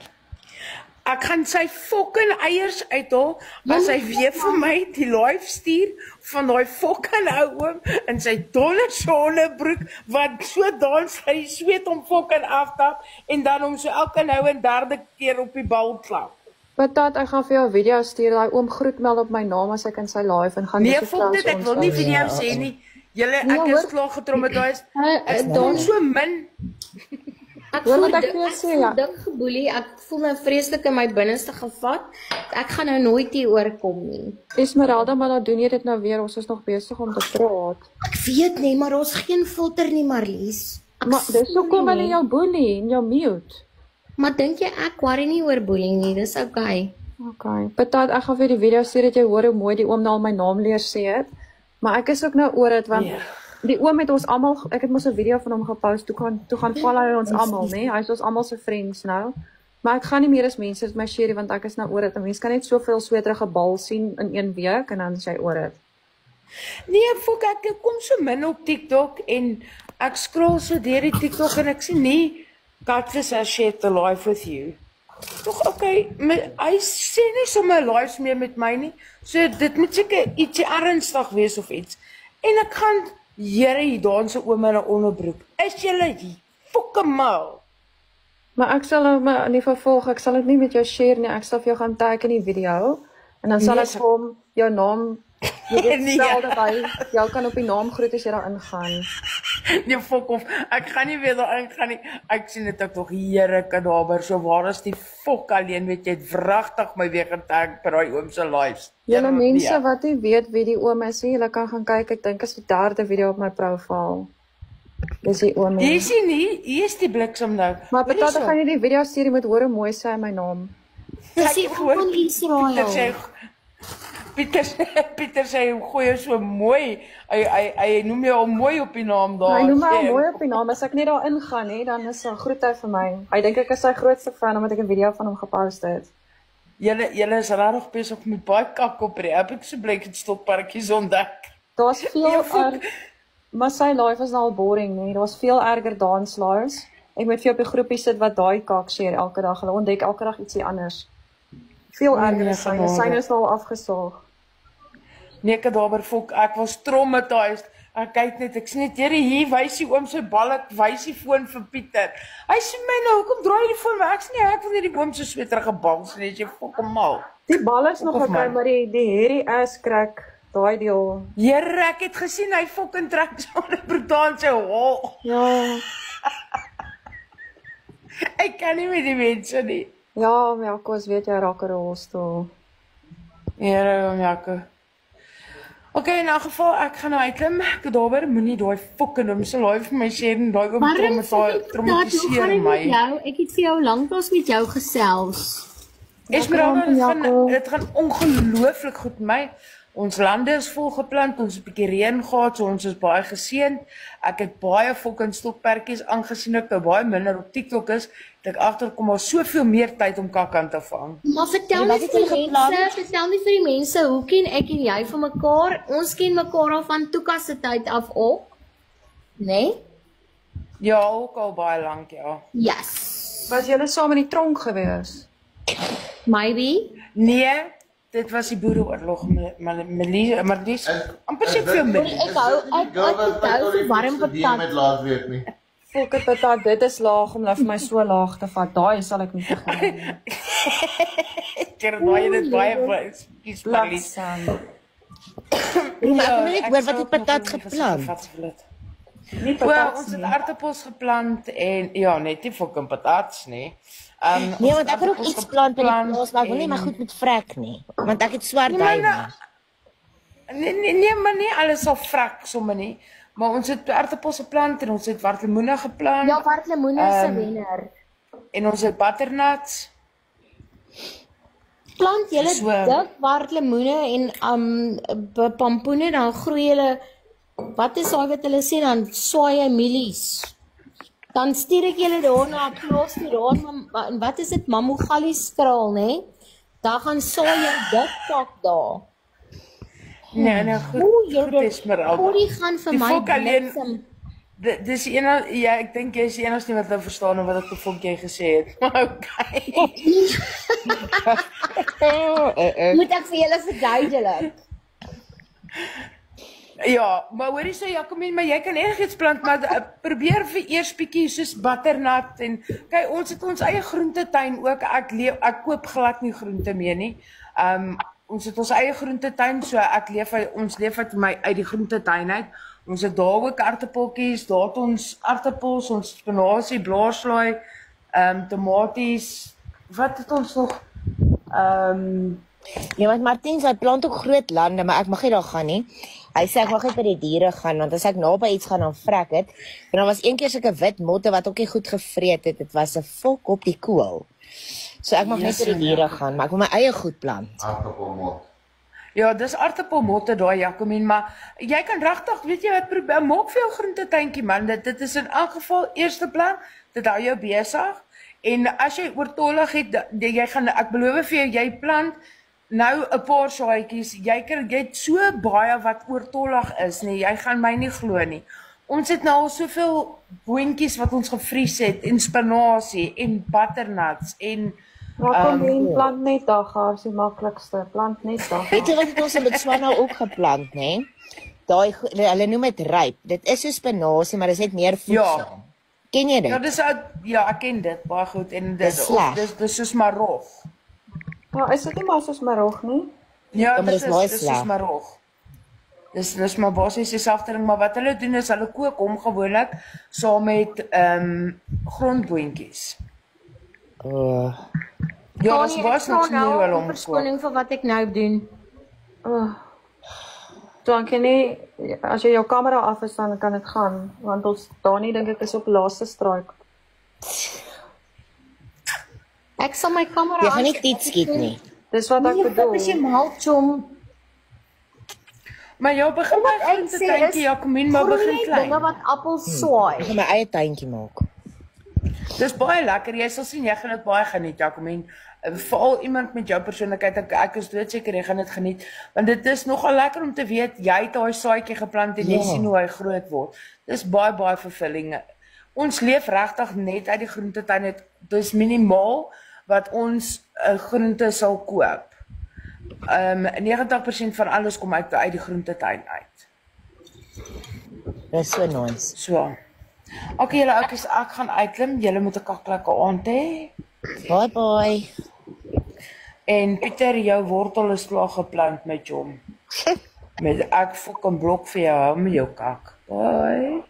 Ek gaan sy fucking eiers uithaal, as hy weer vir my die live stuur van daai fucking ou oom in sy dolle sonnebroek wat so dans hy sweet om fucking aftap en dan hom so elke nou en derde keer op die bal klap. Patat, ek gaan vir jou 'n video stuur. Daai oom groet my al op my naam as ek in sy live en gaan Nee, dis fuck dit, ek wil nie vir jou sê nie. Julle, ek is klaar getraumatiseerd. Ek doen so min. Ek Hoor voel wat ek dik, vir jou ek sê, voel ja. dik geboelie. Ek voel my vreeslik in my binneste gevat. Ek gaan nou nooit hier oorkom nie. Esmeralda, maar dan doen jy dit nou weer. Ons is nog besig om te praat. Ek weet nie, maar daar's geen filter nie, Marlies. Maar dis hoekom hulle jou boelie en jou mute. Maar dink jy ek worry nie oor bullying nie? Dis okay. Okay. Patat, ek gaan vir die video stuur dat jy hoor hoe mooi die oom nou al my naam leer sê het. Maar ek is ook nou oor dit want die oom het ons almal, ek het mos 'n video van hom gepost, toe gaan follow hy ons almal, nê? Hy is ons almal se friends nou. Maar ek gaan nie meer as mense met my share want ek is nou oor dit. 'n Mens kan net soveel sweterige bal sien in 1 week en dan is jy oor dit. Nee, fok, ek kom so min op TikTok en ek scroll so deur die TikTok en ek sien nie Catfish has shared the life with you. Toch okay, hy sê nie sommer lives meer met my nie. So dit moet seker ietsie ernstig wees of iets. En ek gaan Here hier danse oom in 'n onderbroek. Is julle fucking mal? Maar ek sal maar nie vervolg, ek sal dit nie met jou share nie. Ek sal vir jou gaan tag in die video en dan sal ek vir hom jou naam jy weet stel dat hy jou kan op die naam groet as jy daar ingaan. Nee, fok of, ek gaan nie weer daar ingaan nie. Ek sien dit ek nog Here kadaver, so waar is die fok alleen, weet jy, het wragtig my weer getag by daai oom se lives. Julle mense wat nie weet wie die oom is nie, julle kan gaan kyk. Ek dink is die 3de video op my profiel. Dis die oom. Jy sien nie, hier is die bliksem nou. Maar Patat, gaan jy die video stuur, jy moet hoor hoe mooi sy my naam. Dis die oom van Israel. Pieter sê hoe gooi so mooi. Hy noem jou mooi op die naam daar. Hy noem my mooi op die naam. As ek net daar ingaan hè, dan is 'n groet hy vir my. Hy dink ek is sy grootste fan omdat ek 'n video van hom gepost het. Julle is regtig besig met baie kak op die app. Ek so bly ek het stokparkies ontdek. Daar's veel maar sy live is nou al boring, nee. Daar's veel erger dance lives. Ek moet vir op die groepie sit wat daai kak share elke dag. Hulle ontdek elke dag ietsie anders. Veel erger as syne. Syne is al afgesaag. Nee, kadaver fok, ek was traumatized. Ek kyk net, ek sien net hier wys hy oom sy bal, ek wys die foon vir Pieter. Hy sê my nou, hoekom draai jy die foon? Ek sê nee, ek wil net die oom se sweterige bal sien, as jy fucking mal. Die bal is nog okay, maar die hairy ass crack daai deel. Here, ek het gesien hy fucking trek sonder brood sy hol. Ja. Ek kan nie met die mense nie. Ja, Melko, as weet jy raak 'n rolstoel. Here, Melko. Okay, in elk geval, ek gaan nou uitklim. Kadaver, moenie daai fucking hom se live vir my sê en daai oom traumatiseer my. Ek het vir jou lanklaas met jou gesels. Esmeralda, dit gaan ongelooflik goed met my. Ons lande is volgeplant, ons het 'n bietjie reën gehad, so ons is baie geseënd. Ek het baie fucking stokperdjies aangesien ek nou baie minder op TikTok is, dat ek agterkom maar soveel meer tyd om kak aan te vang. Maar vertel nie vir die mense, hoe ken ek en jy van mekaar? Ons ken mekaar al van Tuka se tyd af ook. Nee? Ja, ook al baie lank, ja. Yes. Was julle saam in die tronk gewees? Maybe. Nee, dit was die boereoorlog, Marlies, amper sê veel minder. Ek hou vir warm patat. Met laat weet nie. Fokke patat, dit is laag om nou vir my so laag te vat. Daai sal ek nie vergeet nie. Keer daai dit baie kies Marlies. Maar ek weet wat die patat geplant. Nie Wel, patat ons het nie. aartappels geplant en ja, net nie fucking patats nie. Nee, want ek wil ook iets plant by die plaas, maar ek wil nie maar goed met vrek nie, want ek het swart duime. Nee, maar nie alles sal vrek sommer nie. Maar ons het aartappels geplant en ons het wartlemoene geplant. Ja, wartlemoene is 'n wenner. En ons het butternuts. Plant julle dik wartlemoene en pampoene, dan groei julle, wat is daai wat hulle sê, dan swaai jy mielies. Dan stuur ek julle daar na 'n plaas toe daar, en wat is dit, Mamogali skraal, né? Daar gaan saai jy dik pak daar. Nee, goed Esmeralda. Die gaan vir Die my fok alleen- bliksem. Dis ja, ek dink jy is die enigste wat nou verstaan wat ek te jy gesê het. Maar okay. Moet ek vir julle verduidelik? Ja, maar hoorie so Jacomien, maar jy kan enigiets plant, maar probeer vir eers bietjie soos butternut en kyk, ons het ons eie groentetuin ook. Ek koop glad nie groente meer nie. Ons het ons eie groentetuin, so ons leef uit die groentetuin uit. Ons het daar ook aartappeltjies, daar het ons aartappels, ons spinasie, blaarslaai, tomaties. Wat het ons nog? Nee, want Martien, hy plant ook groot lande, maar ek mag nie daar gaan nie. Hy sê ek mag net by die diere gaan, want as ek naby iets gaan dan vrek het. En dan was een keer sulke wit motte wat ook nie goed gevreet het. Dit was 'n fok op die kool. So ek mag net by die diere gaan, maar ek wil my eie goed plant. Aartappelmot. Ja, dis aartappelmotte daai Jacomien, maar jy kan regtig, weet jy wat, probeer maak vir jou groentetuintjie man. Dit is in elk geval eerste plek, dit hou jou besig. En as jy oortollig het, ek beloof vir jou, jy plant nou 'n paar saaitjies. Jy het so baie wat oortollig is, nee, jy gaan my nie glo nie. Ons het nou al soveel boontjies wat ons gevries het, en spinasie, en butternuts, en plant net dagga, is die maklikste. Plant net dagga. Weet jy wat het ons in Botswana ook geplant, né? Daai hulle noem dit ryp. Dit is so spinasie, maar dit is net meer voedsel. Ja. Ken jy dit? Ja, ek ken dit baie goed en Dis soos marog. Ja, is dit nie maar soos marog nie? Ja, maar dis dis baie soos marog. Dis maar basies dieselfde ding, maar wat hulle doen is hulle kook hom gewoonlik saam met grondboontjies. Ja, dis was nog nie wel om. Verskoning vir wat ek nou doen. Dan kan nie, as jy jou kamera af is, dan kan dit gaan, want ons Dani dink ek is op laaste straik. Ek sal my kamera Jy gaan nie iets skiet nie. Dis wat ek bedoel. Wat is jy mal, chom? Maar jy begin my groentetuintjie, Jacomien, maar begin klein. Dinge wat appels swaai. Ek gaan my eie tuintjie maak. Dis baie lekker. Jy sal sien jy gaan dit baie geniet, Jacomien. Veral iemand met jou persoonlikheid, ek is doodseker jy gaan dit geniet, want dit is nogal lekker om te weet jy het daai saadjie geplant en jy sien hoe hy groot word. Dis baie fulfilling. Ons leef regtig net uit die groentetuin. Dis minimaal wat ons groente sal koop. 90% van alles kom uit die groentetuin uit. Dis so nice. So. Okay, julle oukies, ek gaan uitklim. Julle moet 'n kaklike aand hê. Bye bye. En Pieter, jou wortel is klaar geplant met hom. Met ek fucking blok vir jou, hou met jou kak. Bye.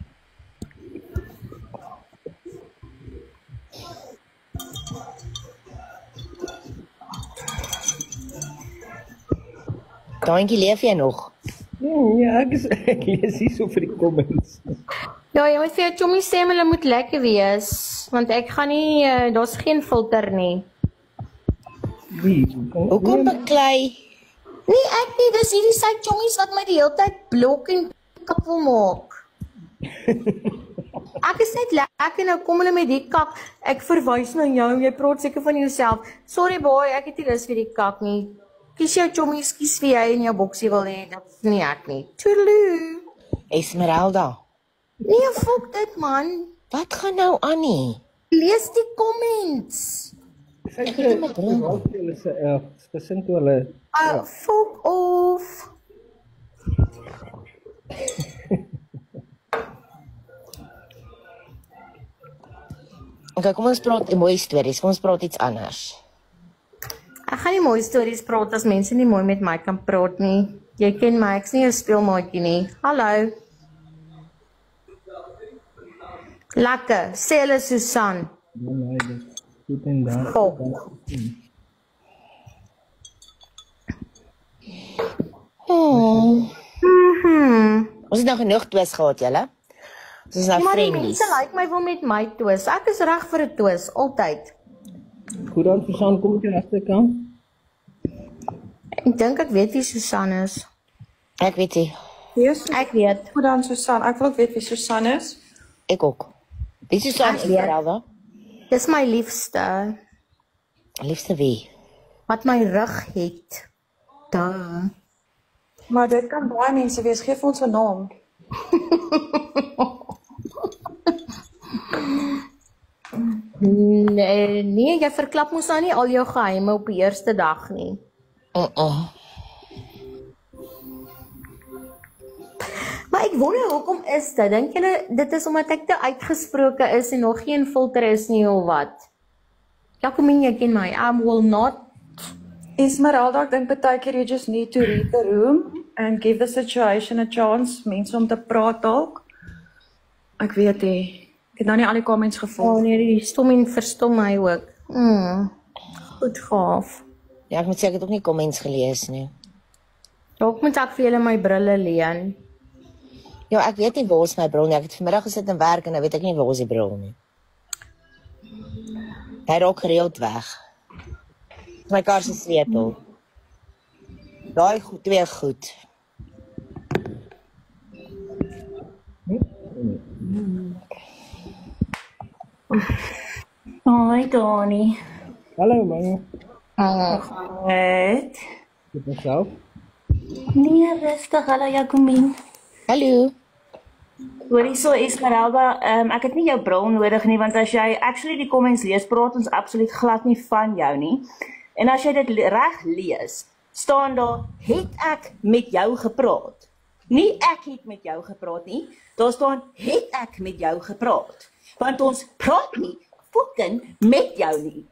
Daantjie, leef jy nog? Ja, ek lees hier so vir die comments. Ja, jy moet vir jou chommies sê, hulle moet lekker wees, want ek gaan nie, daar's geen filter nie. Hoekom beklei? Nee, ek nie, dis hierdie sy chommies wat my die hele tyd blok en kap wil maak. Ek is net lekker, nou kom hulle met die kak, ek verwys na jou, jy praat seker van jouself. Sorry boy, ek het nie lus vir die kak nie. Kies jou chommies, kies vir jy en jou boksie wil hê, dat is nie ek nie. Toedeloe. Esmeralda. Nee, fok dit man. Wat gaan nou aan nie? Lees die comments. Ek het met hulle gesin toe hulle. Fok off. Okay, kom ons praat mooi stories, kom ons praat iets anders. Ek gaan nie mooi stories praat as mense nie mooi met my kan praat nie. Jy ken my, ek's nie 'n speelmaatjie nie. Hallo. Lekker, sê hulle Susan. Nee, dis goed en daar. Ons het nou genoeg twis gehad, julle. Ons is nou Maar die friendlies. mense like my wil met my twis. Ek is reg vir 'n twis, altyd. Goed dan, Susan, kom met jou regterkant. Ek dink ek weet wie Susan is. Ek weet nie. Yes. Ek weet. Goed dan Susan, ek wil ook weet wie Susan is. Ek ook. Wie is Susan Ek weet. Esmeralda? Dis my liefste. Liefste wie? Wat my rug het. Duh. Maar dit kan baie mense wees, gee vir ons 'n naam. Nee, jy verklap mos nou nie al jou geheime op die eerste dag nie. Maar ek wonder hoekom is dit? Dink julle dit is omdat ek te uitgesproke is en nog geen filter is nie of wat? Jacomien, jy ken my. I will not. Esmeralda, ek dink baie keer you just need to read the room and give the situation a chance, mense om te praat dalk. Ek weet nie. Ek het nou nie al die comments gevolg. Oh nee, die stom en verstom my ook. Goed gaaf. Ja, ek moet sê ek het ook nie comments gelees nie. Dalk moet ek vir julle my brille leen. Ja, ek weet nie waar is my bril nie. Ek het vanmiddag gesit en werk en nou weet ek nie waar is die bril nie. Hy raak gereeld weg. My kar se sleutel. Daai goed, twee goed. Hoi Dani. Hallo man. Wat? Dit is self. Nee, rustig, hallo Jacomien. Hallo. Hoorie so Esmeralda, ek het nie jou bril nodig nie, want as jy actually die comments lees, praat ons absoluut glad nie van jou nie. En as jy dit reg lees, staan daar, het ek met jou gepraat. Nie ek het met jou gepraat nie, daar staan, het ek met jou gepraat. Want ons praat nie fucking met jou nie.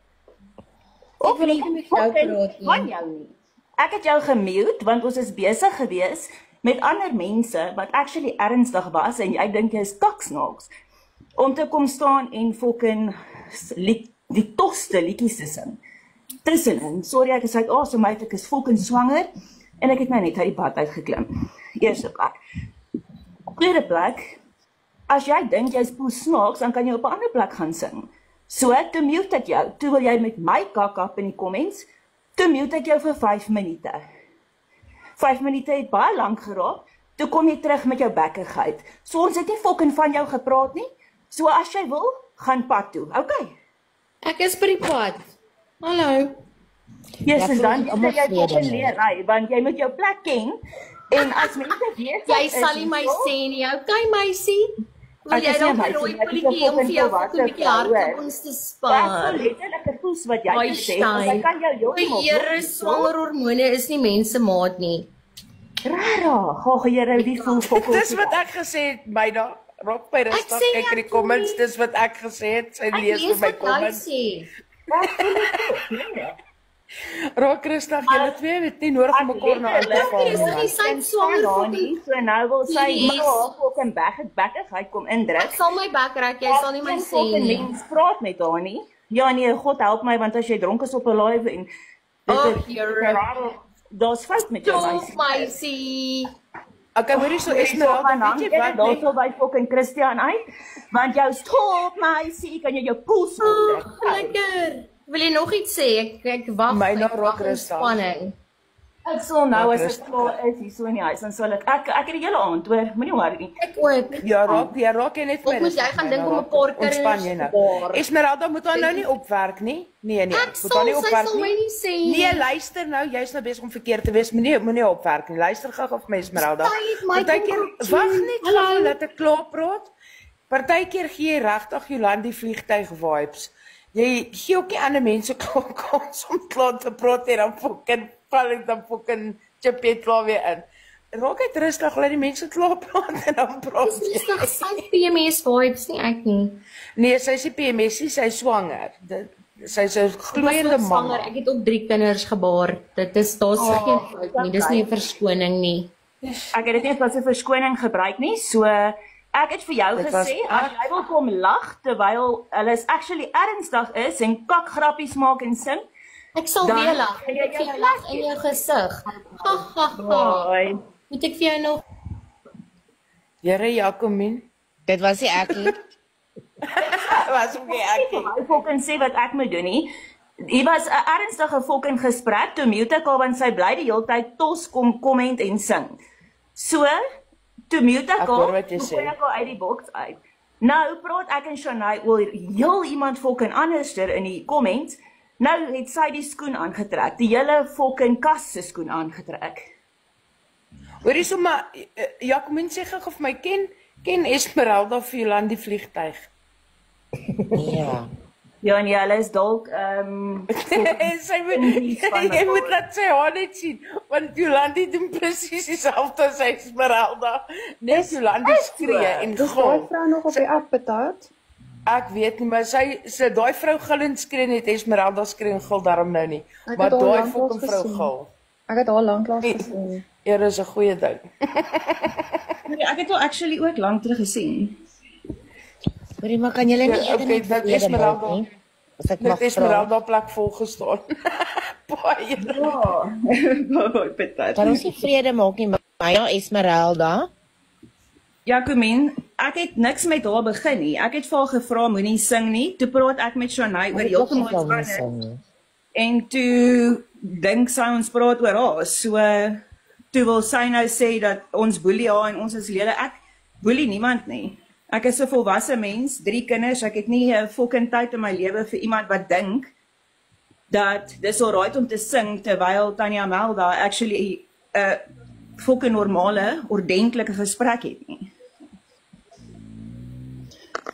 Of nie fucking van jou nie. Ek het jou gemute, want ons is besig gewees met ander mense wat actually ernstig was en jy dink jy is kaksnaaks om te kom staan en fucking die toste liedjies te sing. Tussenin, sorry ek is uit asem uit, ek is fucking swanger en ek het nou net uit die bad uitgeklim. Eerste plek. Tweede plek, as jy dink jy spoel snaaks, dan kan jy op 'n ander plek gaan sing. So, toe mute ek jou, toe wil jy met my kak in die comments, toe mute ek jou vir 5 minute. 5 minute het baie lank geraak, toe kom jy terug met jou bekkigheid. So ons het nie fucking van jou gepraat nie, so as jy wil, gaan pad toe, okay? Ek is by die pad. Hallo. Yes, en dan moet jy fucking leer, want jy moet jou plek ken, en as mense weet, Jy sal nie my sê nie, okay meisie? Wil jy dan 'n rooi pilletjie om vir jou 'n bietjie hardkoms te spaar? Dit is letterlik 'n poes wat jy gesê het, want hy kan jou heeltemal. Here, swanger hormone is nie mense maat nie. Rarig, o Here, wie voel fokol. Dis wat ek gesê het, Maida. Rock by rustig, kyk in die comments, dis wat ek gesê het. Sy lees vir my comments. Raak rustig, julle twee het nie nodig om mekaar na aan te val Dis nie nie. sy swanger fucking. So nou wil sy Yes. haar fucking backigheid kom indruk. Ek sal my bek rek, jy sal nie my sê Fucking nie. mens praat met haar nie. Ja nee, God help my want as jy dronk is op 'n live en daar's fout met jou Stop meisie. Okay, hoorie so Esmeralda, weet jy wat? Daar sal by fucking Christian uit, want jou stop meisie, kan jy jou pols optrek. Lekker. Wil jy nog iets sê? Ek wag. My nou ek raak wag in rustig. spanning. Ek sal nou as ek klaar is hier so in die huis, dan sal ek het die hele aand hoor, moenie worry nie. Ek ook. Ja, raak jy net Of moet jy gaan dink om 'n paar keer ontspan jy nou. Esmeralda moet haar nou nie opwerk nie. Nee, Ek moet haar sal, nie sy opwerk sal my nie. nie sê nie. Nee, luister nou, jy's nou besig om verkeerd te wees. Moenie opwerk nie. Luister gou of my Esmeralda. Partykeer wag net gou dat ek klaar praat. Partykeer gee jy regtig Jolandi vliegtyg vibes. Jy gee ook nie ander mense kans om klaar te praat en dan fucking val ek dan fucking chip jy klaar weer in. Raak net rustig, laat die mense klaar praat en dan praat jy. Dis nog sy PMS vibes nie ek nie. Nee, sy is nie PMS nie, sy is swanger. Sy's 'n gloeiende mamma. Ek het ook 3 kinders gebaar. Daar's geen fout nie. Dis nie 'n verskoning nie. Ek het dit nie as 'n verskoning gebruik nie. So ek het vir jou gesê as jy wil kom lag terwyl hulle actually ernstig is en kakgrappies maak en sing, ek sal weer lag. Ek sal lag in jou gesig. Moet ek vir jou nog Here Jacomien, Dit was nie ek nie. was ook nie ek nie. Ek fucking sê wat ek moet doen nie. Hier was 'n ernstige fucking gesprek toe mute ek haar want sy bly die hele tyd tos kom komment en sing. So toe mute ek hoor wat jy toe sê. gooi ek haar uit die boks uit. Nou praat ek en Shanay oor heel iemand fucking anderster in die comments. Nou het sy die skoen aangetrek, die hele fucking kas se skoen aangetrek. Hoorie so maar Jacomien sê gou of my ken Esmeralda vir Jolandi vliegtyg. Ja. Ja nee, hulle is dalk Jy moet laat sy haar net sien, want Jolandi doen presies dieselfde as Esmeralda. Net Jolandi skree en Dis gil. daai vrou nog op die appetite. Ek weet nie, maar sy daai vrou gil en skree net Esmeralda skree en gil daarom nou nie. Ek Maar het haar daai lanklaas fucking vrou gesien. gil. Ek het haar lanklaas gesien. Ja, dis 'n goeie ding. Nee, ek het haar actually ook lank terug gesien. Hoorie, maar kan julle nie Ja, okay, net dat vrede Esmeralda. maak nie? As ek Met mag vra. Esmeralda plek vol gestaan. Baie. Kan ons nie vrede maak nie, maar ja, Esmeralda. Jacomien, ek het niks met haar begin nie. Ek het vir haar gevra moenie sing nie. Toe praat ek met Shanay oor heeltemal iets anders. En toe dink sy ons praat oor haar. So toe wil sy nou sê dat ons boelie haar en ons is lede. Ek boelie niemand nie. Ek is 'n volwasse mens, 3 kinders. Ek het nie 'n fucking tyd in my lewe vir iemand wat dink dat dis alright om te sing terwyl Tanya Melda actually 'n fucking normale, ordentlike gesprek het nie.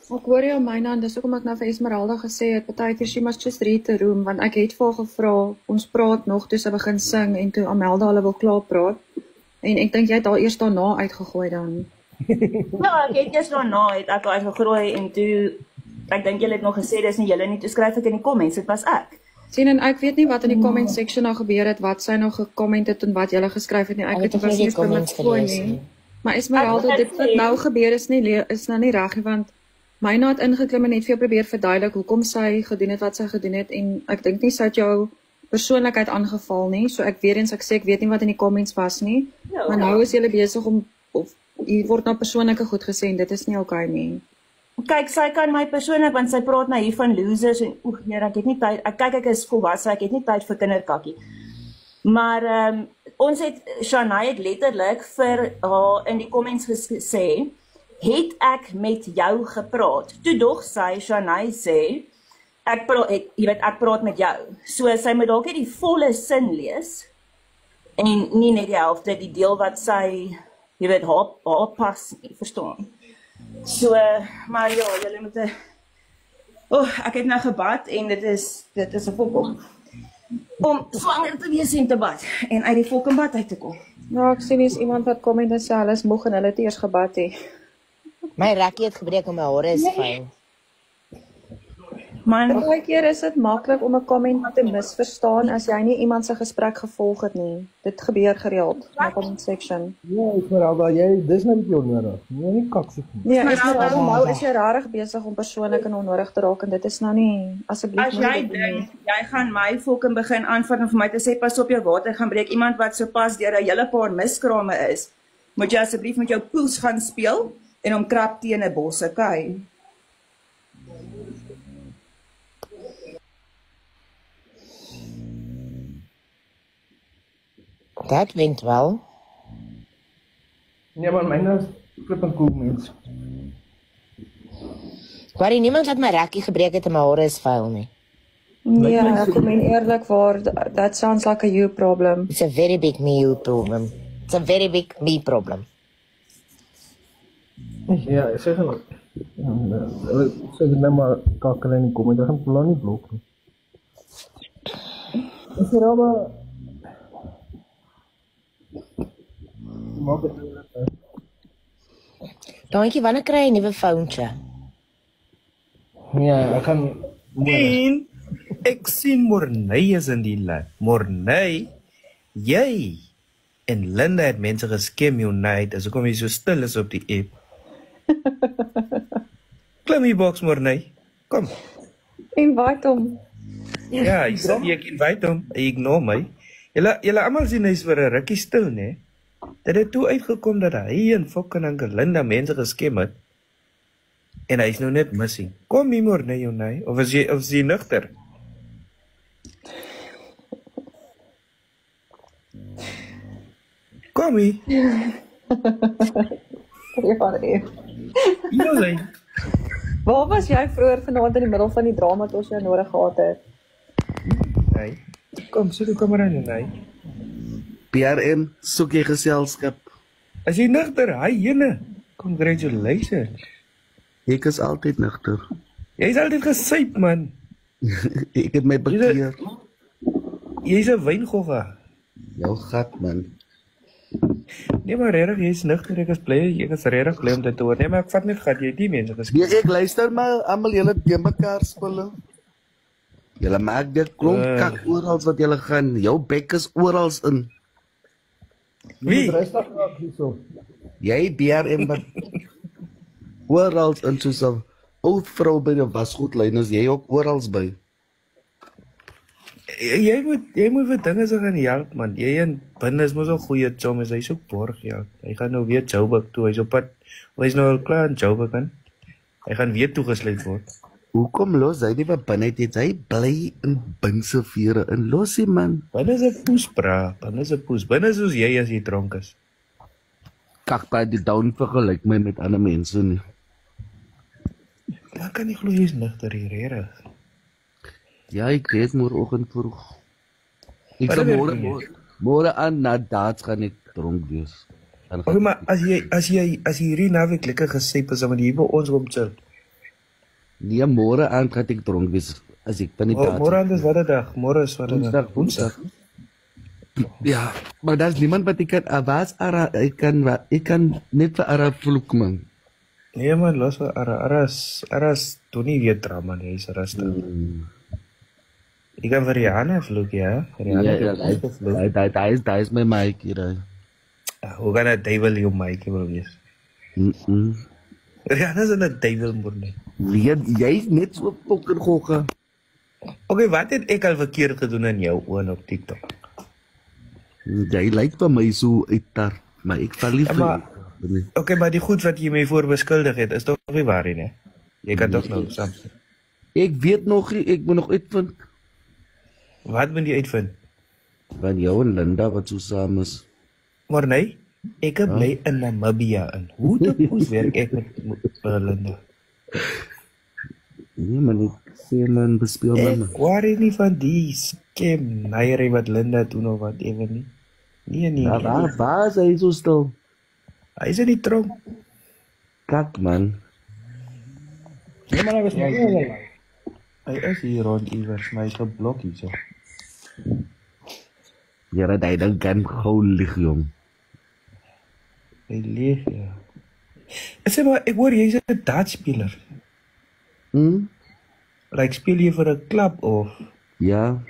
Ek hoor jou myne en dis hoekom ek nou vir Esmeralda gesê het, partykeer she must just read the room, want ek het vir haar gevra, ons praat nog toe sy begin sing en toe Amelda hulle wil klaar praat. En ek dink jy het haar eers daarna uitgegooi dan. Ja, ek het eers daarna het ek haar gegroei en toe ek dink julle het nog gesê dis nie julle nie, toe skryf ek in die comments, dit was ek. Sien en ek weet nie wat in die comment section nou gebeur het, wat sy nog gecomment het en wat julle geskryf het nie. Ek het nog was nie nie die comments gegooi gelees nie. nie. Maar Esmeralda, dit wat nou gebeur is nou nie reg nie, want Myna het ingeklim en net vir jou probeer verduidelik hoekom sy gedoen het wat sy gedoen het en ek dink nie sy het jou persoonlikheid aangeval nie. So ek weer eens ek sê ek weet nie wat in die comments was nie. Ja, Maar nou is jy besig om of hier word nou persoonlike goed gesê en dit is nie okay nie. Kyk, sy kan my persoonlik want sy praat nou hier van losers en oeg nee, ek het nie tyd. Ek is volwasse, ek het nie tyd vir kinderkakkie. Maar ons het Shanay het letterlik vir haar in die comments gesê, het ek met jou gepraat. Toe dog sy Shanay sê ek praat met jou. So sy moet dalk net die volle sin lees en nie net die helfte, die deel wat sy jy weet haar pas nie, verstaan. So maar ja, julle moet ek het nou gebad en dit is 'n fok om swanger te wees en te bad en uit die fucking bad uit te kom. Ja, ek sien is iemand wat kom en sê hulle is moeg en hulle het eers gebad hê. My rekkie het gebreek en my hare is fyn. Man, Baie keer is dit maklik om 'n comment te misverstaan as jy nie iemand se gesprek gevolg het nie. Dit gebeur gereeld in die comment section. Ja, Esmeralda, dis nou nie onnodig. Nie kaksig nie. Nee, Esmeralda, nou is jy regtig besig om persoonlik en onnodig te raak en dit is nou nie asseblief as jy dink jy gaan my fucking begin aanvat en vir my te sê pas op jou water gaan breek, iemand wat sopas deur 'n hele paar miskrame is, moet jy asseblief met jou poels gaan speel en hom krap teen 'n bos, okay? Dat went wel. Nee, maar myne is flippend cool mens. Waar niemand laat my rekkie gebreek het en my hare is vuil nie. Nee, ek meen eerlikwaar, that sounds like a you problem. It's a very big me problem. It's a very big me problem. Ja, ek sê gewoon. Ek sê net maar kakel en kom, ek gaan plan nie blok nie. Ek sê maar maak dit net. Dankie, wanneer kry jy 'n nuwe foontjie? Ja, ek gaan En ek sien Morney is in die land. Morney, jy en Linda het mense geskem unite, as kom jy so stil is op die app. Klim die box Morney, kom. Invite hom. Ja, ek invite hom, hy ignore my. Julle almal sien hy's vir 'n rukkie stil, né? Dit het toe uitgekom dat hy en fucking Anke Linda mense geskem het. En hy's nou net missing. Kom hier Morney, Jonay, of is jy nugter? Kom hier. Ja, waar was jy vroeër vanaand in die middel van die drama toe ons jou nodig gehad het? Nee. Kom, sit die kamera in, nee. PRM, soek jy geselskap? As jy nugter, hy jene. Congratulations. Ek is altyd nugter. Jy is altyd gesuip, man. Ek het my bekeer. Jy's 'n wyngogga. Jou gat, man. Nee, maar regtig, jy's nugter. Ek is regtig bly om dit te hoor. Nee, maar ek vat net gat jy die mense geskep. Nee, ek luister maar almal julle teen mekaar spille. Julle maak dit klomp kak oral wat julle gaan. Jou bek is oral in. Wie? Jy BRM wat oral in soos 'n ou vrou by 'n wasgoedlyn is jy ook oral by. Jy moet vir dinge se gaan help, man. Jy en binne is mos 'n goeie chom, hy's so borg ja. Hy gaan nou weer Joburg toe. Hy's op pad. Hy's nou al klaar in Joburg kan. Hy gaan weer toegesluit word. Hoekom los hy nie vir binne dit? Hy bly in binse vere in losie man. Binne is 'n poes bra. Binne is 'n poes. Binne soos jy as jy dronk is. Kak by die down vergelyk my met ander mense nie. Dan kan nie glo jy's nugter hier, regtig. Ja, ek weet môreoggend vroeg. Ek sal môre aan na daad gaan ek dronk wees. Okay, maar as jy hierdie naweek lekker gesyp is, dan moet jy by ons kom chill. Nee, môre aan gaan ek dronk wees as ek van die daad. Môre aan is wat 'n dag? Môre is wat 'n dag? Woensdag. Ja, maar daar's niemand wat ek kan avas ara ek kan net vir ara vloek man. Nee man, los vir Aras doen nie weer drama nie, hy's rustig. Ek kan vir Rihanna vloek, ja. Rihanna is my mic hier. Hoe kan 'n duiwel jou mic wil wees? Rihanna is 'n duiwel moenie. Jy's net so fucking gogga. Okay, wat het ek al verkeerd gedoen in jou oë op TikTok? Jy lyk vir my so uittar, maar ek val lief vir jou. Okay, maar die goed wat jy my voor beskuldig het, is toch nie waar nie? Jy kan toch nou saam. Ek weet nog nie, ek moet nog uitvind. Wat moet jy uitvind? Van jou en Linda wat so saam is. Maar nee, ek bly in Namibia in. Hoe te poes werk ek met Linda? Nee, man, ek sê man, bespeel man. Ek worry nie van die scam, naierie wat Linda doen of wat even nie. Nee. Waar is hy so stil? Hy is in die tronk. Kak, man. Nee, maar hy was nie hier. Hy is hier rond iewers, maar hy is geblok hier so. Ja, hy dan kan gou lig, jong. Hy leeg, ja. Ek sê maar, ek hoor jy is 'n dartspeler. Like speel jy vir 'n klub of? Ja.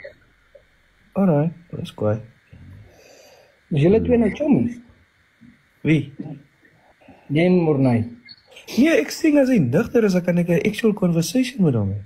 Alright, dis kwaai. Is julle twee nou chommies? Wie? Jy en Morney. Nee, ek sien as hy nigter is, dan kan ek 'n actual conversation met hom hê.